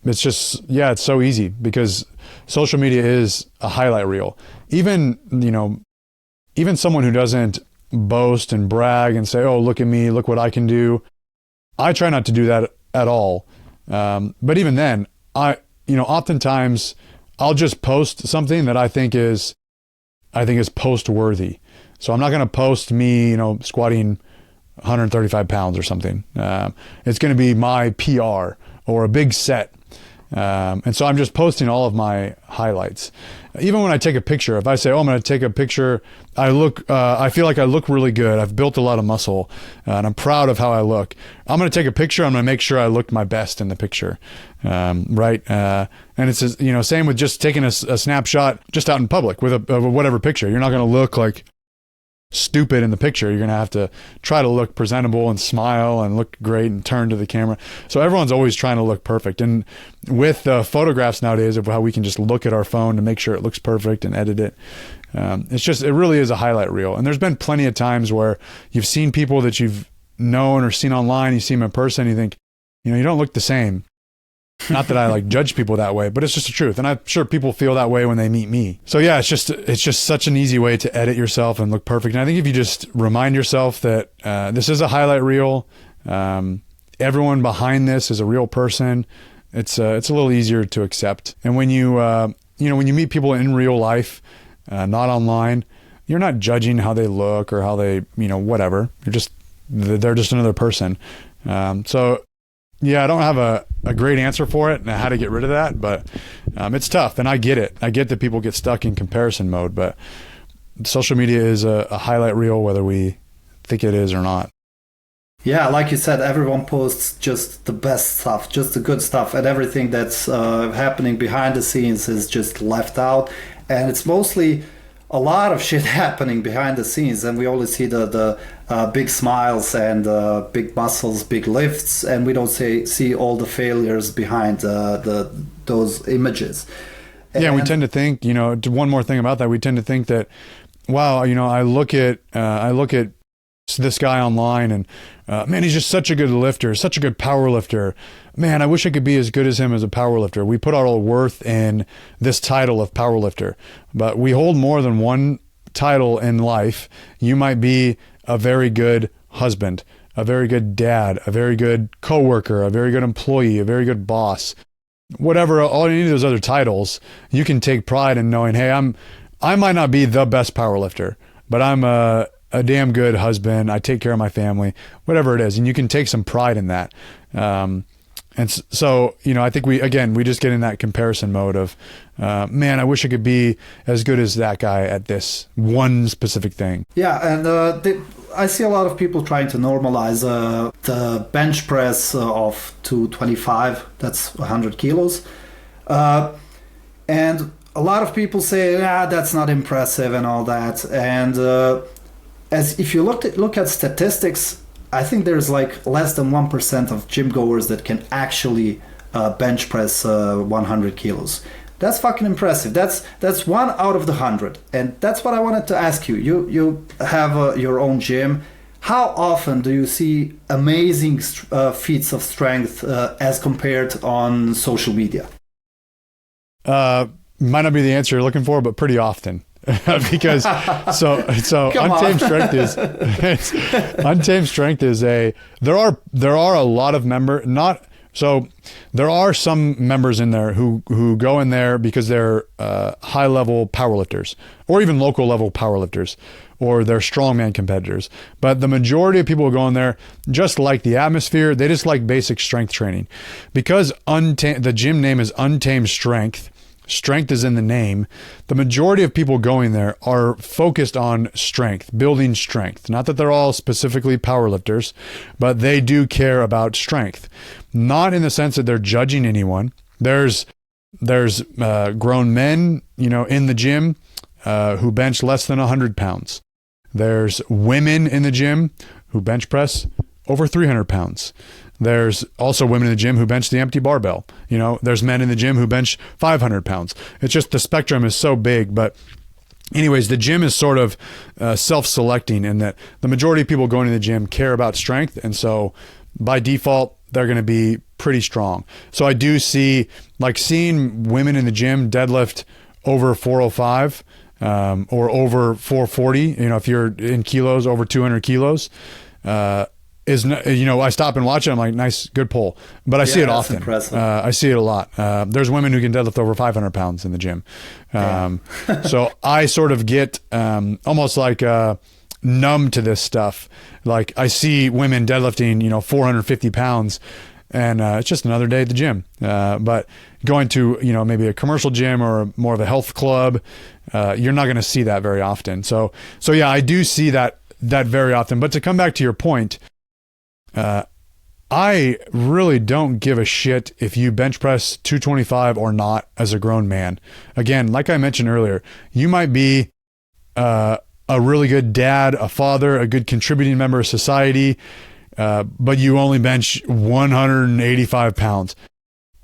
just, it's so easy because social media is a highlight reel. Even someone who doesn't boast and brag and say, oh, look at me, look what I can do. I try not to do that at all. But even then, oftentimes I'll just post something that I think is post worthy. So I'm not going to post me, squatting 135 pounds or something. It's going to be my PR or a big set. And so I'm just posting all of my highlights. Even when I take a picture, if I say, oh, I'm going to take a picture, I feel like I look really good. I've built a lot of muscle and I'm proud of how I look. I'm going to take a picture. I'm going to make sure I look my best in the picture. Right. And it's, same with just taking a snapshot just out in public with a whatever picture. You're not going to look like stupid in the picture. You're going to have to try to look presentable and smile and look great and turn to the camera. So everyone's always trying to look perfect. And with photographs nowadays of how we can just look at our phone to make sure it looks perfect and edit it, it really is a highlight reel. And there's been plenty of times where you've seen people that you've known or seen online, you see them in person, you think, you don't look the same. Not that I judge people that way, but it's just the truth. And I'm sure people feel that way when they meet me. So yeah, it's just such an easy way to edit yourself and look perfect. And I think if you just remind yourself that this is a highlight reel, everyone behind this is a real person, it's a little easier to accept. And when you when you meet people in real life, not online, you're not judging how they look or how they, whatever. They're just another person. So yeah, I don't have a great answer for it and how to get rid of that, but it's tough, and I get it. I get that people get stuck in comparison mode, but social media is a highlight reel whether we think it is or not. Yeah, like you said, everyone posts just the best stuff, just the good stuff, and everything that's happening behind the scenes is just left out. And it's mostly a lot of shit happening behind the scenes, and we only see the big smiles and big muscles, big lifts, and we don't see all the failures behind those images. Yeah, we tend to think, one more thing about that, we tend to think that, wow, I look at this guy online and man, he's just such a good lifter, such a good power lifter. Man, I wish I could be as good as him as a power lifter. We put our worth in this title of power lifter, but we hold more than one title in life. You might be a very good husband, a very good dad, a very good coworker, a very good employee, a very good boss. Whatever, all any of those other titles, you can take pride in knowing, hey, I might not be the best power lifter, but I'm a damn good husband. I take care of my family, whatever it is. And you can take some pride in that. And so, I think we just get in that comparison mode of, man, I wish I could be as good as that guy at this one specific thing. Yeah. And I see a lot of people trying to normalize the bench press of 225. That's 100 kilos. And a lot of people say, that's not impressive and all that. And as if you look at statistics, I think there's like less than 1% of gym goers that can actually bench press 100 kilos. That's fucking impressive. That's 1 out of the 100, and that's what I wanted to ask you. You have your own gym. How often do you see amazing feats of strength as compared on social media? Might not be the answer you're looking for, but pretty often. Because so untamed strength is there are a lot of there are some members in there who go in there because they're high level powerlifters or even local level powerlifters, or they're strongman competitors. But the majority of people who go in there just like the atmosphere. They just like basic strength training. Because the gym name is Untamed Strength. Strength is in the name. The majority of people going there are focused on strength, building strength. Not that they're all specifically powerlifters, but they do care about strength. Not in the sense that they're judging anyone. There's grown men, in the gym who bench less than 100 pounds. There's women in the gym who bench press over 300 pounds. There's also women in the gym who bench the empty barbell. There's men in the gym who bench 500 pounds. It's just the spectrum is so big. But anyways, the gym is sort of self-selecting in that the majority of people going to the gym care about strength. And so by default, they're going to be pretty strong. So I do see, seeing women in the gym deadlift over 405 or over 440, if you're in kilos, over 200 kilos, I stop and watch it. I'm like, nice, good pull. But I see it often. I see it a lot. There's women who can deadlift over 500 pounds in the gym. So I sort of get almost like numb to this stuff. Like I see women deadlifting, 450 pounds, and it's just another day at the gym. But going to, maybe a commercial gym or more of a health club, you're not going to see that very often. So yeah, I do see that very often. But to come back to your point, I really don't give a shit if you bench press 225 or not as a grown man. Again, like I mentioned earlier, you might be a really good dad, a father, a good contributing member of society, but you only bench 185 pounds.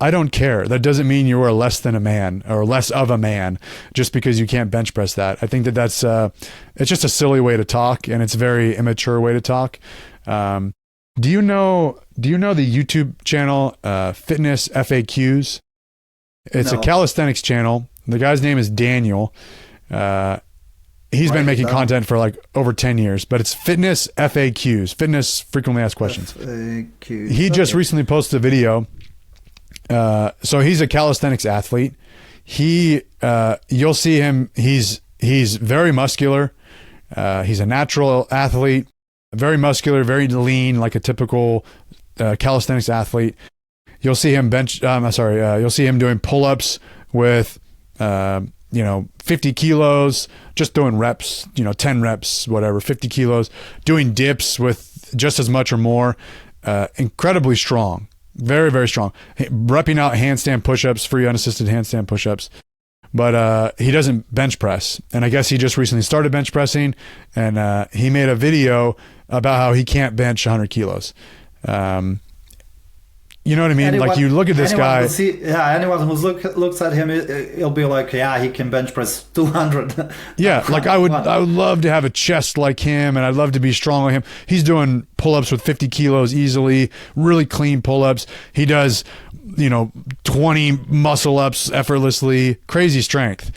I don't care. That doesn't mean you are less than a man or less of a man just because you can't bench press that. I think that's it's just a silly way to talk, and it's a very immature way to talk. Do you know the YouTube channel Fitness FAQs? It's a calisthenics channel. The guy's name is Daniel. He's been making content for over 10 years, but it's Fitness FAQs, Fitness Frequently Asked Questions. FAQs. He just recently posted a video. So he's a calisthenics athlete. You'll see him. He's very muscular. He's a natural athlete. Very muscular, very lean, like a typical calisthenics athlete. You'll see him you'll see him doing pull-ups with, 50 kilos, just doing reps, 10 reps, whatever, 50 kilos, doing dips with just as much or more. Incredibly strong, very, very strong. Repping out handstand push-ups, free unassisted handstand push-ups. but he doesn't bench press. And I guess he just recently started bench pressing, and he made a video about how he can't bench 100 kilos. You know what I mean? Like, you look at this guy. Anyone who looks at him, it'll be like, yeah, he can bench press 200. Yeah, like I would love to have a chest like him, and I'd love to be strong like him. He's doing pull-ups with 50 kilos easily, really clean pull-ups. He does, 20 muscle-ups effortlessly, crazy strength.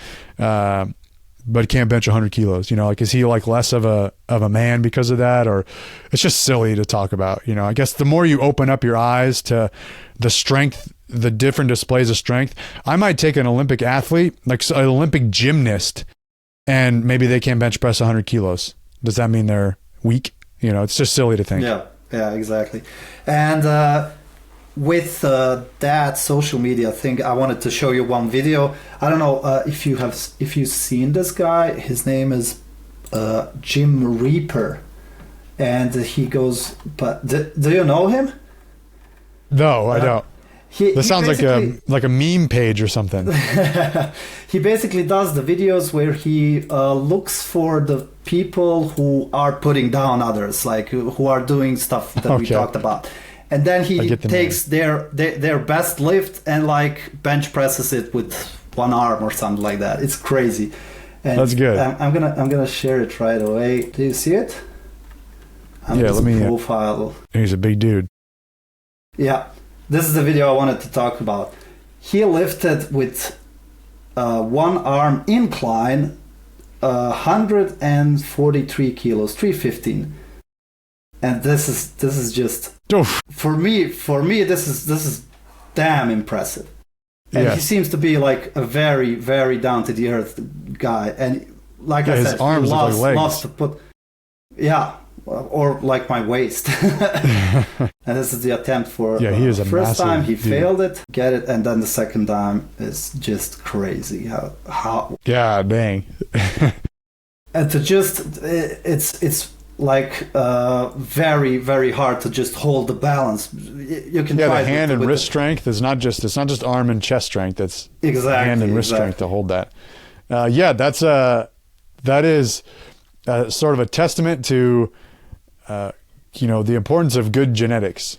But can't bench 100 kilos. Like, is he like less of a man because of that? Or it's just silly to talk about. I guess the more you open up your eyes to the strength, the different displays of strength, I might take an Olympic athlete, like an Olympic gymnast, and maybe they can't bench press 100 kilos. Does that mean they're weak? It's just silly to think. Yeah, exactly. And with that social media thing, I wanted to show you one video. I don't know if you've seen this guy. His name is Jim Reaper, and he goes. But do you know him? No, I don't. This sounds like a meme page or something. He basically does the videos where he looks for the people who are putting down others, like who are doing stuff that we talked about. And then he takes their best lift and like bench presses it with one arm or something like that. It's crazy. And that's good. I'm gonna share it right away. Do you see it? Let me profile. He's a big dude. Yeah, this is the video I wanted to talk about. He lifted with one arm incline 143 kilos, 315. And this is just for me this is damn impressive. And he seems to be like a very, very down to the earth guy. And like I said, his arms loves to put or like my waist. And this is the attempt for he is a first time he dude. failed it, get it, and then the second time is just crazy. How dang. And to just it's like very, very hard to just hold the balance. You can try the hand and wrist strength is not just arm and chest strength. It's hand and wrist strength to hold that. That is sort of a testament to the importance of good genetics.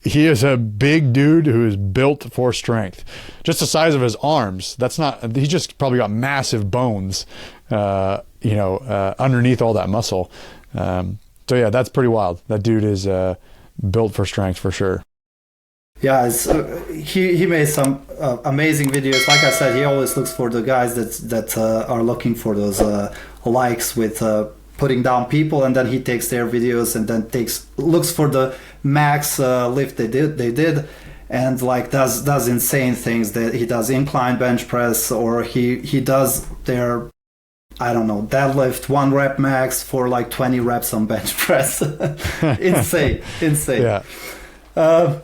He is a big dude who is built for strength. Just the size of his arms. He just probably got massive bones, underneath all that muscle. That's pretty wild. That dude is built for strength for sure. Yeah, he made some amazing videos. Like I said, he always looks for the guys that are looking for those likes with putting down people, and then he takes their videos and then looks for the max lift they did, and like does insane things. That he does incline bench press, or he does their, I don't know, deadlift 1 rep max for like 20 reps on bench press. Insane. Yeah.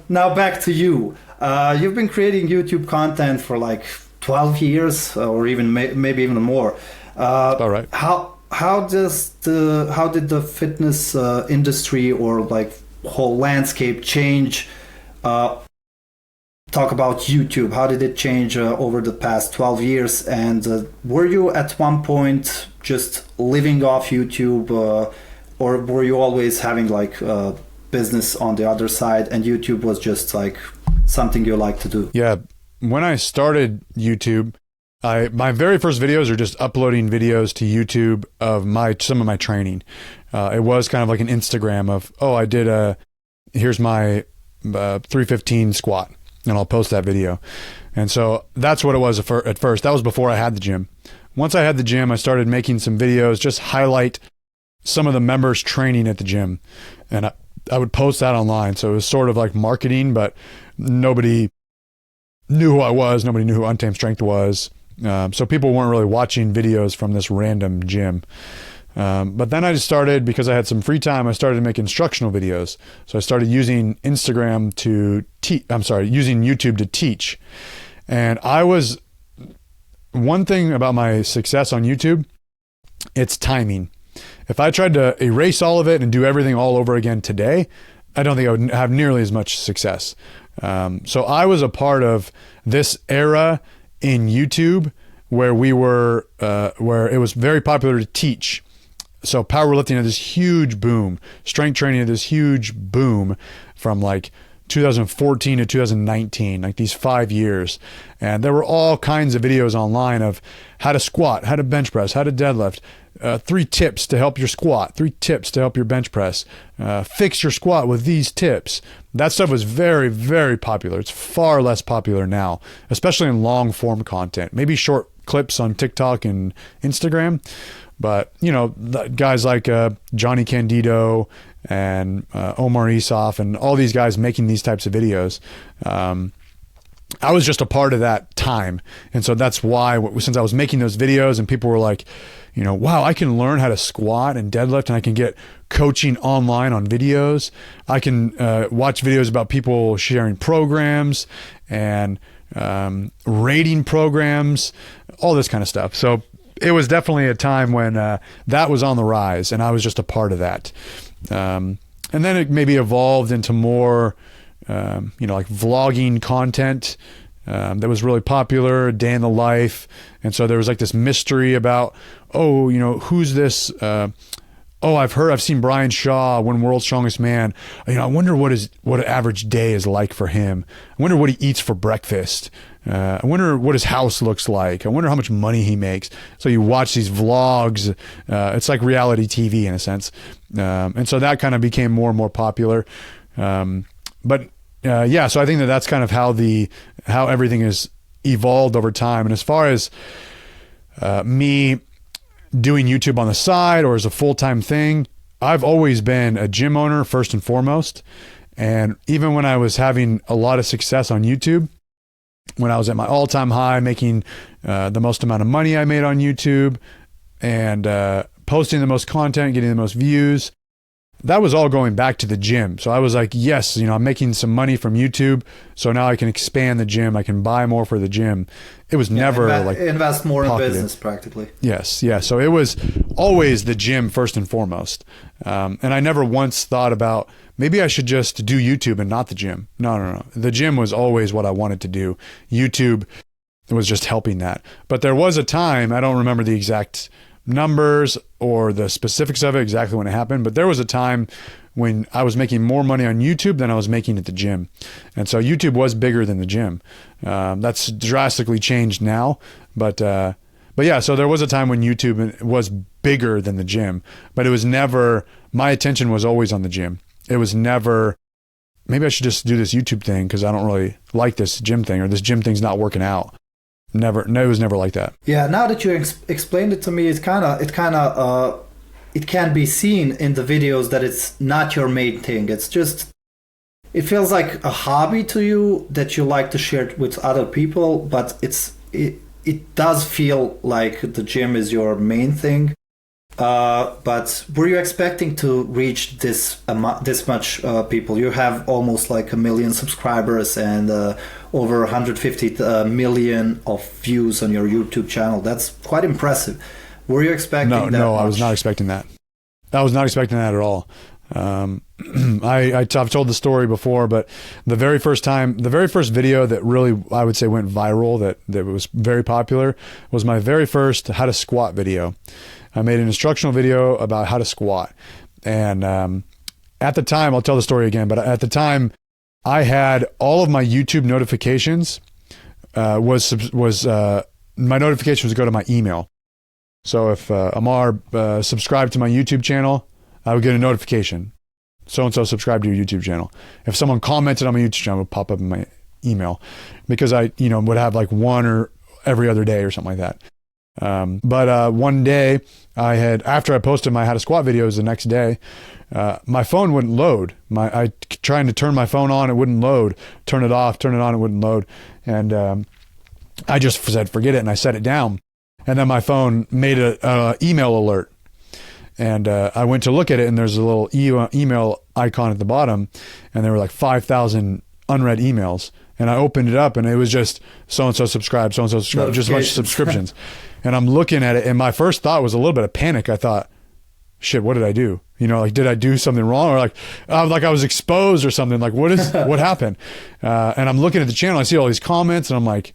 Now back to you. You've been creating YouTube content for like 12 years, or even maybe even more. All right. How did the fitness industry or like whole landscape change? Talk about YouTube. How did it change over the past 12 years? And were you at one point just living off YouTube, or were you always having like business on the other side, and YouTube was just like something you like to do? Yeah. When I started YouTube, my very first videos are just uploading videos to YouTube of some of my training. It was kind of like an Instagram of, here's my 315 squat, and I'll post that video. And so that's what it was at first. That was before I had the gym. Once I had the gym, I started making some videos, just highlight some of the members training at the gym. And I would post that online. So it was sort of like marketing, but nobody knew who I was. Nobody knew who Untamed Strength was. So people weren't really watching videos from this random gym. But then I just started, because I had some free time, I started to make instructional videos. So I started using using YouTube to teach. And one thing about my success on YouTube, it's timing. If I tried to erase all of it and do everything all over again today, I don't think I would have nearly as much success. So I was a part of this era in YouTube where where it was very popular to teach. So powerlifting had this huge boom. Strength training had this huge boom from like 2014 to 2019, like these 5 years. And there were all kinds of videos online of how to squat, how to bench press, how to deadlift, 3 tips to help your squat, 3 tips to help your bench press, fix your squat with these tips. That stuff was very, very popular. It's far less popular now, especially in long form content, maybe short clips on TikTok and Instagram. But, you know, guys like Johnny Candido and Omar Isuf and all these guys making these types of videos, I was just a part of that time. And so that's why, since I was making those videos and people were like, you know, wow, I can learn how to squat and deadlift, and I can get coaching online on videos. I can watch videos about people sharing programs and rating programs, all this kind of stuff. So it was definitely a time when that was on the rise, and I was just a part of that. And then it maybe evolved into more, you know, like vlogging content that was really popular, day in the life. And so there was like this mystery about, oh, you know, who's this? Oh, I've seen Brian Shaw win World's Strongest Man. You know, I wonder what an average day is like for him. I wonder what he eats for breakfast. I wonder what his house looks like. I wonder how much money he makes. So you watch these vlogs. It's like reality TV in a sense. And so that kind of became more and more popular. But yeah, so I think that's kind of how everything has evolved over time. And as far as me doing YouTube on the side or as a full-time thing, I've always been a gym owner first and foremost. And even when I was having a lot of success on YouTube, when I was at my all-time high, making the most amount of money I made on YouTube and posting the most content, getting the most views, that was all going back to the gym. So I was like, yes, you know, I'm making some money from YouTube, so now I can expand the gym. I can buy more for the gym. It was never like invest more pocketed. In business practically. Yes, yeah. So it was always the gym first and foremost. And I never once thought about maybe I should just do YouTube and not the gym. No. The gym was always what I wanted to do. YouTube was just helping that. But there was a time, I don't remember the exact numbers or the specifics of it exactly when it happened, but there was a time when I was making more money on YouTube than I was making at the gym. And so YouTube was bigger than the gym. That's drastically changed now, but yeah, so there was a time when YouTube was bigger than the gym, but it was never, my attention was always on the gym. It was never, maybe I should just do this YouTube thing because I don't really like this gym thing, or this gym thing's not working out. Never, no, it was never like that. Yeah, now that you explained it to me, it can be seen in the videos that it's not your main thing. It's just, it feels like a hobby to you that you like to share with other people, but it does feel like the gym is your main thing. But were you expecting to reach this much people? You have almost like 1 million subscribers and over 150 million of views on your YouTube channel. That's quite impressive. Were you expecting that? No, I was not expecting that. I was not expecting that at all. I've told the story before, but the very first video that really, I would say, went viral, that was very popular, was my very first how to squat video. I made an instructional video about how to squat. And at the time, I'll tell the story again, but at the time, I had all of my YouTube notifications, my notifications would go to my email. So if Amar subscribed to my YouTube channel, I would get a notification. So-and-so subscribed to your YouTube channel. If someone commented on my YouTube channel, it would pop up in my email, because I, would have like one or every other day or something like that. But one day after I posted my how to squat videos the next day, my phone wouldn't load. I trying to turn my phone on, it wouldn't load. Turn it off, turn it on, it wouldn't load. And I just said, forget it. And I set it down. And then my phone made an email alert. And I went to look at it, and there's a little email icon at the bottom, and there were like 5,000 unread emails. And I opened it up, and it was just so-and-so subscribed, so-and-so subscribed, just a bunch of subscriptions. And I'm looking at it, and my first thought was a little bit of panic. I thought, shit, what did I do? Did I do something wrong? Or like I was exposed or something? Like, what happened? And I'm looking at the channel, I see all these comments, and I'm like,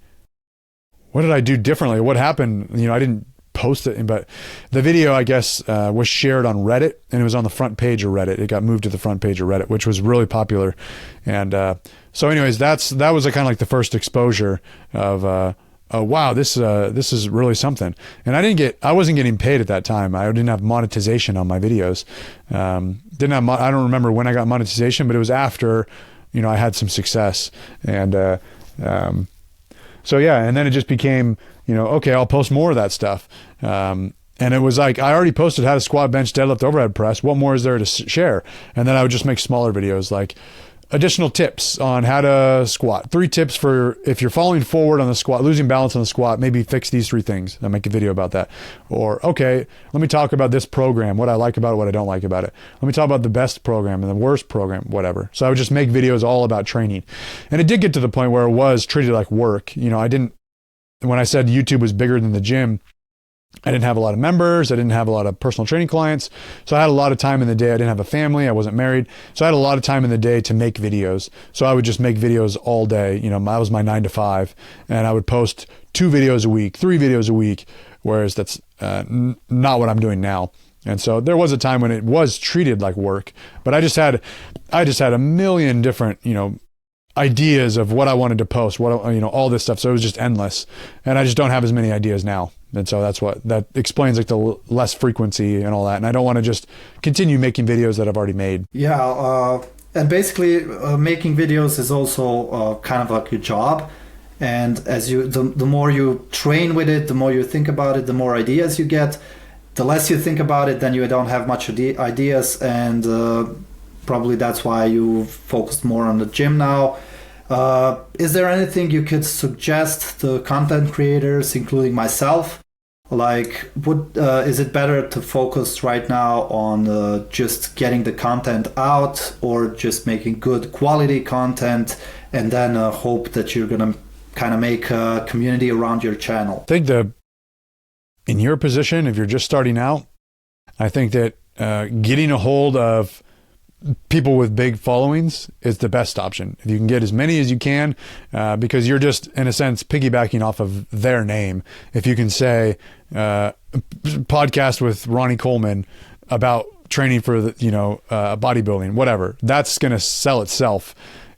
what did I do differently? What happened? You know, I didn't post it, but the video, I guess, was shared on Reddit, and it was on the front page of Reddit. It got moved to the front page of Reddit, which was really popular. And so anyways, that was kind of like the first exposure of, oh wow, this is really something. And I wasn't getting paid at that time. I didn't have monetization on my videos. I don't remember when I got monetization, but it was after, you know, I had some success. And so yeah, and then it just became, you know, okay, I'll post more of that stuff. And it was like, I already posted how to squat, bench, deadlift, overhead press. What more is there to share? And then I would just make smaller videos, like additional tips on how to squat. 3 tips for if you're falling forward on the squat, losing balance on the squat, maybe fix these 3 things. I'll make a video about that. Or, okay, let me talk about this program, what I like about it, what I don't like about it. Let me talk about the best program and the worst program, whatever. So I would just make videos all about training. And it did get to the point where it was treated like work. You know, when I said YouTube was bigger than the gym, I didn't have a lot of members. I didn't have a lot of personal training clients. So I had a lot of time in the day. I didn't have a family. I wasn't married. So I had a lot of time in the day to make videos. So I would just make videos all day. You know, that was my 9 to 5. And I would post 2 videos a week, 3 videos a week, whereas that's not what I'm doing now. And so there was a time when it was treated like work, but I just had a million different, you know, ideas of what I wanted to post, all this stuff. So it was just endless. And I just don't have as many ideas now. And so that explains like the less frequency and all that. And I don't want to just continue making videos that I've already made. Yeah. And basically making videos is also kind of like your job. And as the more you train with it, the more you think about it, the more ideas you get. The less you think about it, then you don't have much ideas. And probably that's why you focused more on the gym now. Is there anything you could suggest to content creators, including myself? Like, is it better to focus right now on just getting the content out, or just making good quality content and then hope that you're going to kind of make a community around your channel? I think in your position, if you're just starting out, I think that getting a hold of people with big followings is the best option. If you can get as many as you can, because you're just, in a sense, piggybacking off of their name. If you can say, podcast with Ronnie Coleman about training for bodybuilding, whatever, that's going to sell itself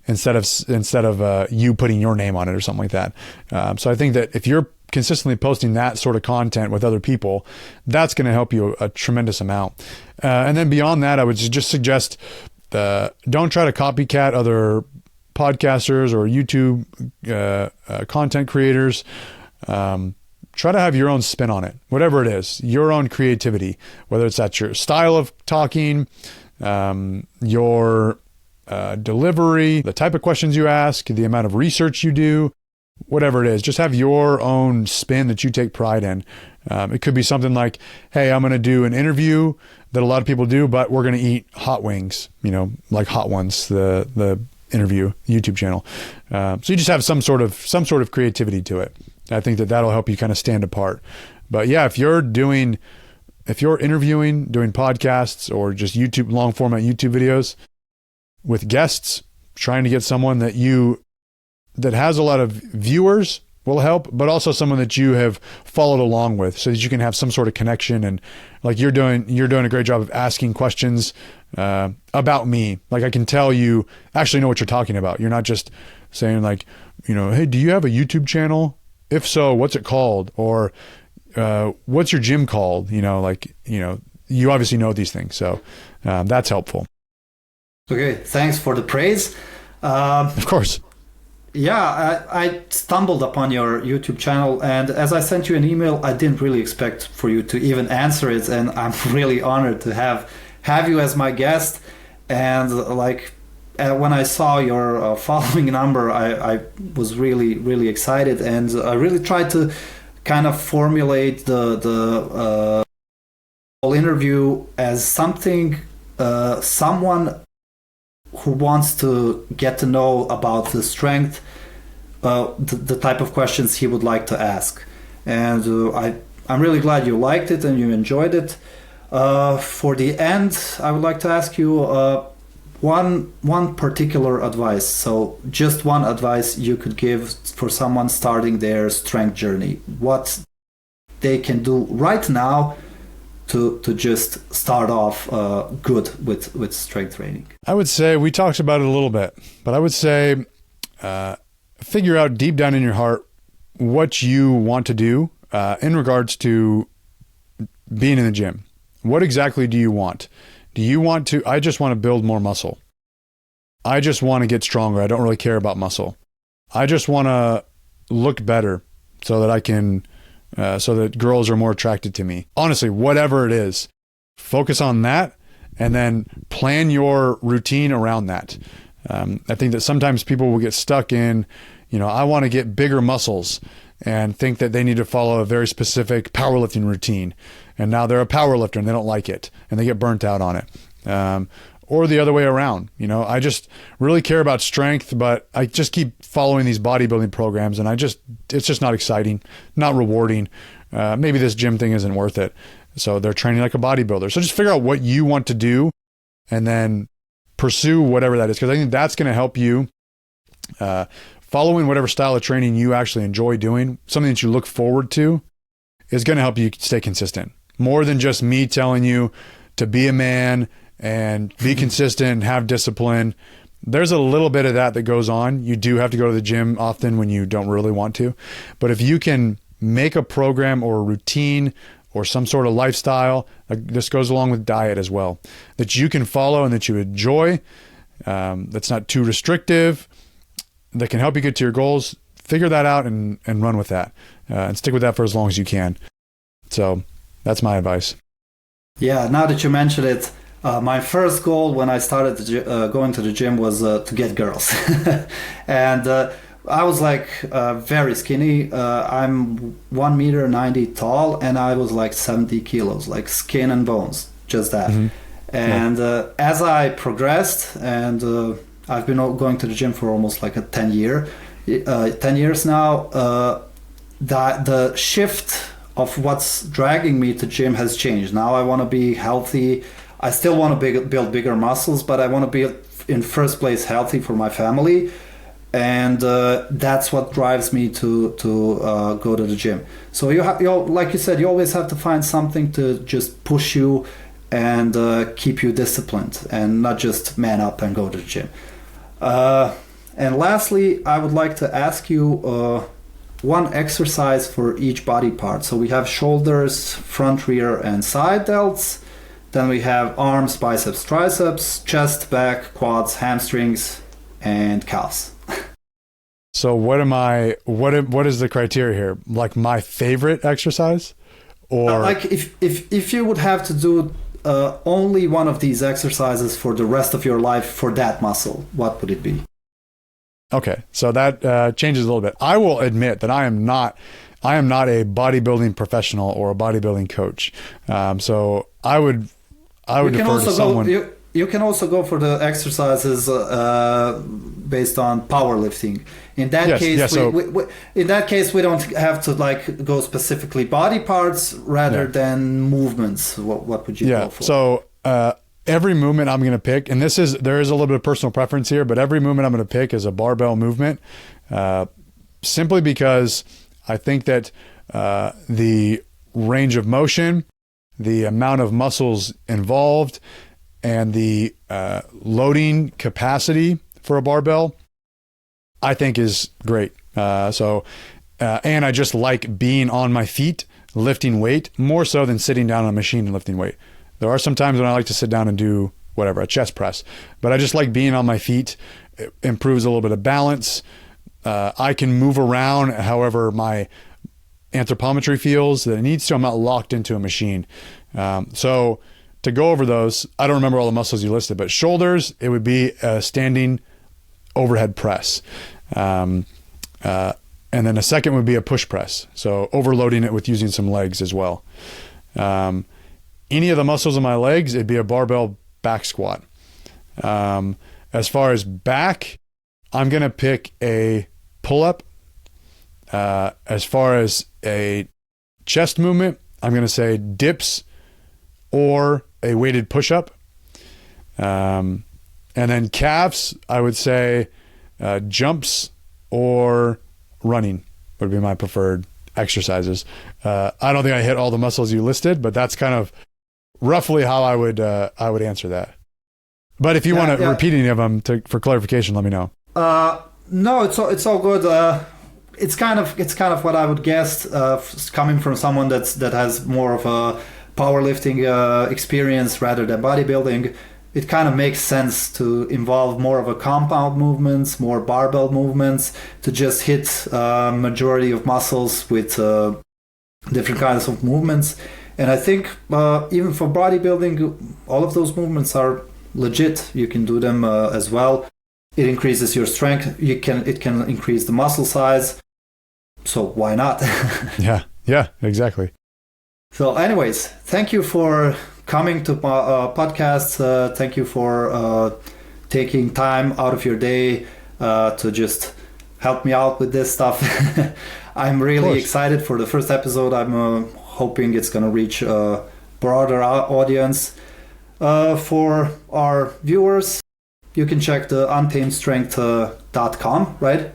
instead of you putting your name on it or something like that. So I think that if you're consistently posting that sort of content with other people, that's going to help you a tremendous amount. And then beyond that, I would just suggest don't try to copycat other podcasters or YouTube content creators. Try to have your own spin on it, whatever it is, your own creativity, whether it's at your style of talking, your delivery, the type of questions you ask, the amount of research you do, whatever it is. Just have your own spin that you take pride in. It could be something like, hey, I'm going to do an interview that a lot of people do, but we're going to eat hot wings, like Hot Ones, the interview YouTube channel. So you just have some sort of creativity to it. I think that'll help you kind of stand apart. But yeah, if you're interviewing, doing podcasts, or just long format YouTube videos with guests, trying to get someone that has a lot of viewers will help, but also someone that you have followed along with, so that you can have some sort of connection. And like you're doing a great job of asking questions about me. Like I can tell you actually know what you're talking about. You're not just saying like, hey, do you have a YouTube channel? If so, what's it called? Or what's your gym called? You obviously know these things. So that's helpful. Okay, thanks for the praise. Of course. Yeah, I stumbled upon your YouTube channel, and as I sent you an email, I didn't really expect for you to even answer it, and I'm really honored to have you as my guest. And when I saw your following number, I was really, really excited, and I really tried to kind of formulate the whole interview as someone who wants to get to know about the strength, the type of questions he would like to ask. And I'm really glad you liked it and you enjoyed it. For the end, I would like to ask you, one particular advice, so just one advice you could give for someone starting their strength journey, what they can do right now to just start off good with strength training. I would say, we talked about it a little bit, but I would say figure out deep down in your heart what you want to do in regards to being in the gym. What exactly do you want? Do you want to, I just want to build more muscle. I just want to get stronger. I don't really care about muscle. I just want to look better so that I can, so that girls are more attracted to me. Honestly, whatever it is, focus on that and then plan your routine around that. I think that sometimes people will get stuck in, I want to get bigger muscles and think that they need to follow a very specific powerlifting routine. And now they're a power lifter and they don't like it and they get burnt out on it. Or the other way around. I just really care about strength, but I just keep following these bodybuilding programs and it's just not exciting, not rewarding. Maybe this gym thing isn't worth it. So they're training like a bodybuilder. So just figure out what you want to do and then pursue whatever that is. Because I think that's going to help you following whatever style of training you actually enjoy doing, something that you look forward to, is going to help you stay consistent. More than just me telling you to be a man and be consistent, have discipline. There's a little bit of that goes on. You do have to go to the gym often when you don't really want to. But if you can make a program or a routine or some sort of lifestyle, this goes along with diet as well, that you can follow and that you enjoy, that's not too restrictive, that can help you get to your goals, figure that out and run with that and stick with that for as long as you can. So that's my advice. Yeah, now that you mentioned it, my first goal when I started going to the gym was to get girls. And I was like very skinny. I'm 1.90 meters tall and I was like 70 kilos, like skin and bones, just that. Mm-hmm. And as I progressed, and I've been going to the gym for almost like 10 years now, the shift of what's dragging me to gym has changed. Now I want to be healthy. I still want to build bigger muscles, but I want to be in first place healthy for my family. And that's what drives me to go to the gym. So like you said, you always have to find something to just push you and keep you disciplined and not just man up and go to the gym. And lastly, I would like to ask you one exercise for each body part. So we have shoulders, front, rear, and side delts. Then we have arms, biceps, triceps, chest, back, quads, hamstrings, and calves. So what is the criteria here? Like my favorite exercise? Or like if you would have to do only one of these exercises for the rest of your life for that muscle, what would it be? Okay, so that changes a little bit. I will admit that I am not a bodybuilding professional or a bodybuilding coach. So I would defer to someone. You can also go for the exercises based on powerlifting. In that case, we don't have to like go specifically body parts rather than movements. What would you go for? So every movement I'm going to pick, and there is a little bit of personal preference here, but every movement I'm going to pick is a barbell movement, simply because I think that the range of motion, the amount of muscles involved, and the loading capacity for a barbell, I think is great. And I just like being on my feet, lifting weight, more so than sitting down on a machine and lifting weight. There are some times when I like to sit down and do a chest press, but I just like being on my feet. It improves a little bit of balance. I can move around however my anthropometry feels that it needs to. I'm not locked into a machine. So to go over those, I don't remember all the muscles you listed, but shoulders, it would be a standing overhead press. And then a second would be a push press. So overloading it with using some legs as well. Any of the muscles in my legs, it'd be a barbell back squat. As far as back, I'm going to pick a pull-up. As far as a chest movement, I'm going to say dips or a weighted push-up. And then calves, I would say jumps or running would be my preferred exercises. I don't think I hit all the muscles you listed, but that's kind of roughly how I would answer that. But if you want to repeat any of them for clarification, let me know. No, it's all good. It's kind of what I would guess, coming from someone that has more of a powerlifting experience rather than bodybuilding. It kind of makes sense to involve more of a compound movements, more barbell movements, to just hit majority of muscles with different kinds of movements. And I think even for bodybuilding, all of those movements are legit. You can do them as well. It increases your strength. It can increase the muscle size. So why not? Yeah, exactly. So anyways, thank you for coming to podcast. Thank you for taking time out of your day to just help me out with this stuff. I'm really excited for the first episode. I'm hoping it's going to reach a broader audience. For our viewers, you can check the untamedstrength.com, right?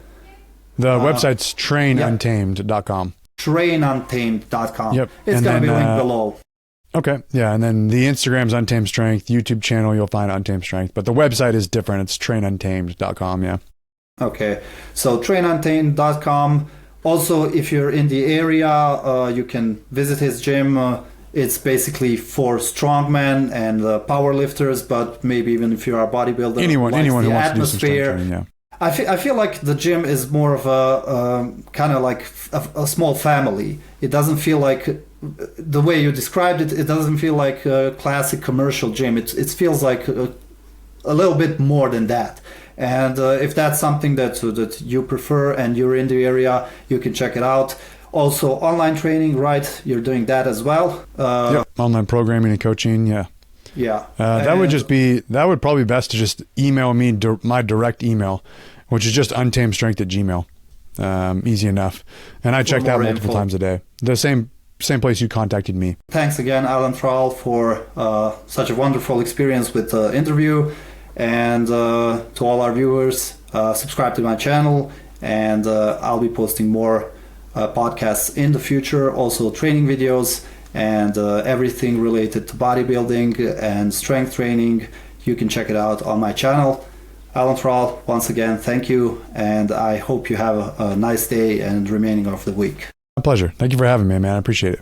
The website's trainuntamed.com. Trainuntamed.com. Yep. It's going to be linked below. Okay. Yeah. And then the Instagram's Untamed Strength. YouTube channel, you'll find Untamed Strength. But the website is different. It's trainuntamed.com. Yeah. Okay. So trainuntamed.com. Also, if you're in the area, you can visit his gym. It's basically for strongmen and powerlifters, but maybe even if you're a bodybuilder, anyone who wants to do some strength training, yeah. I feel like the gym is more of a kind of like a small family. It doesn't feel like, the way you described it, it doesn't feel like a classic commercial gym. It feels like a little bit more than that. And if that's something that you prefer and you're in the area, you can check it out. Also, online training, right? You're doing that as well. Yep. Online programming and coaching, yeah. Yeah. That would probably be best to just email me my direct email, which is just untamedstrength@gmail.com. Easy enough. And I check that multiple times a day. The same place you contacted me. Thanks again, Alan Thrall, for such a wonderful experience with the interview. And to all our viewers, subscribe to my channel, and I'll be posting more podcasts in the future, also training videos, and everything related to bodybuilding and strength training. You can check it out on my channel. Alan Thrall, once again, thank you, and I hope you have a nice day and remaining of the week. My pleasure. Thank you for having me, man. I appreciate it.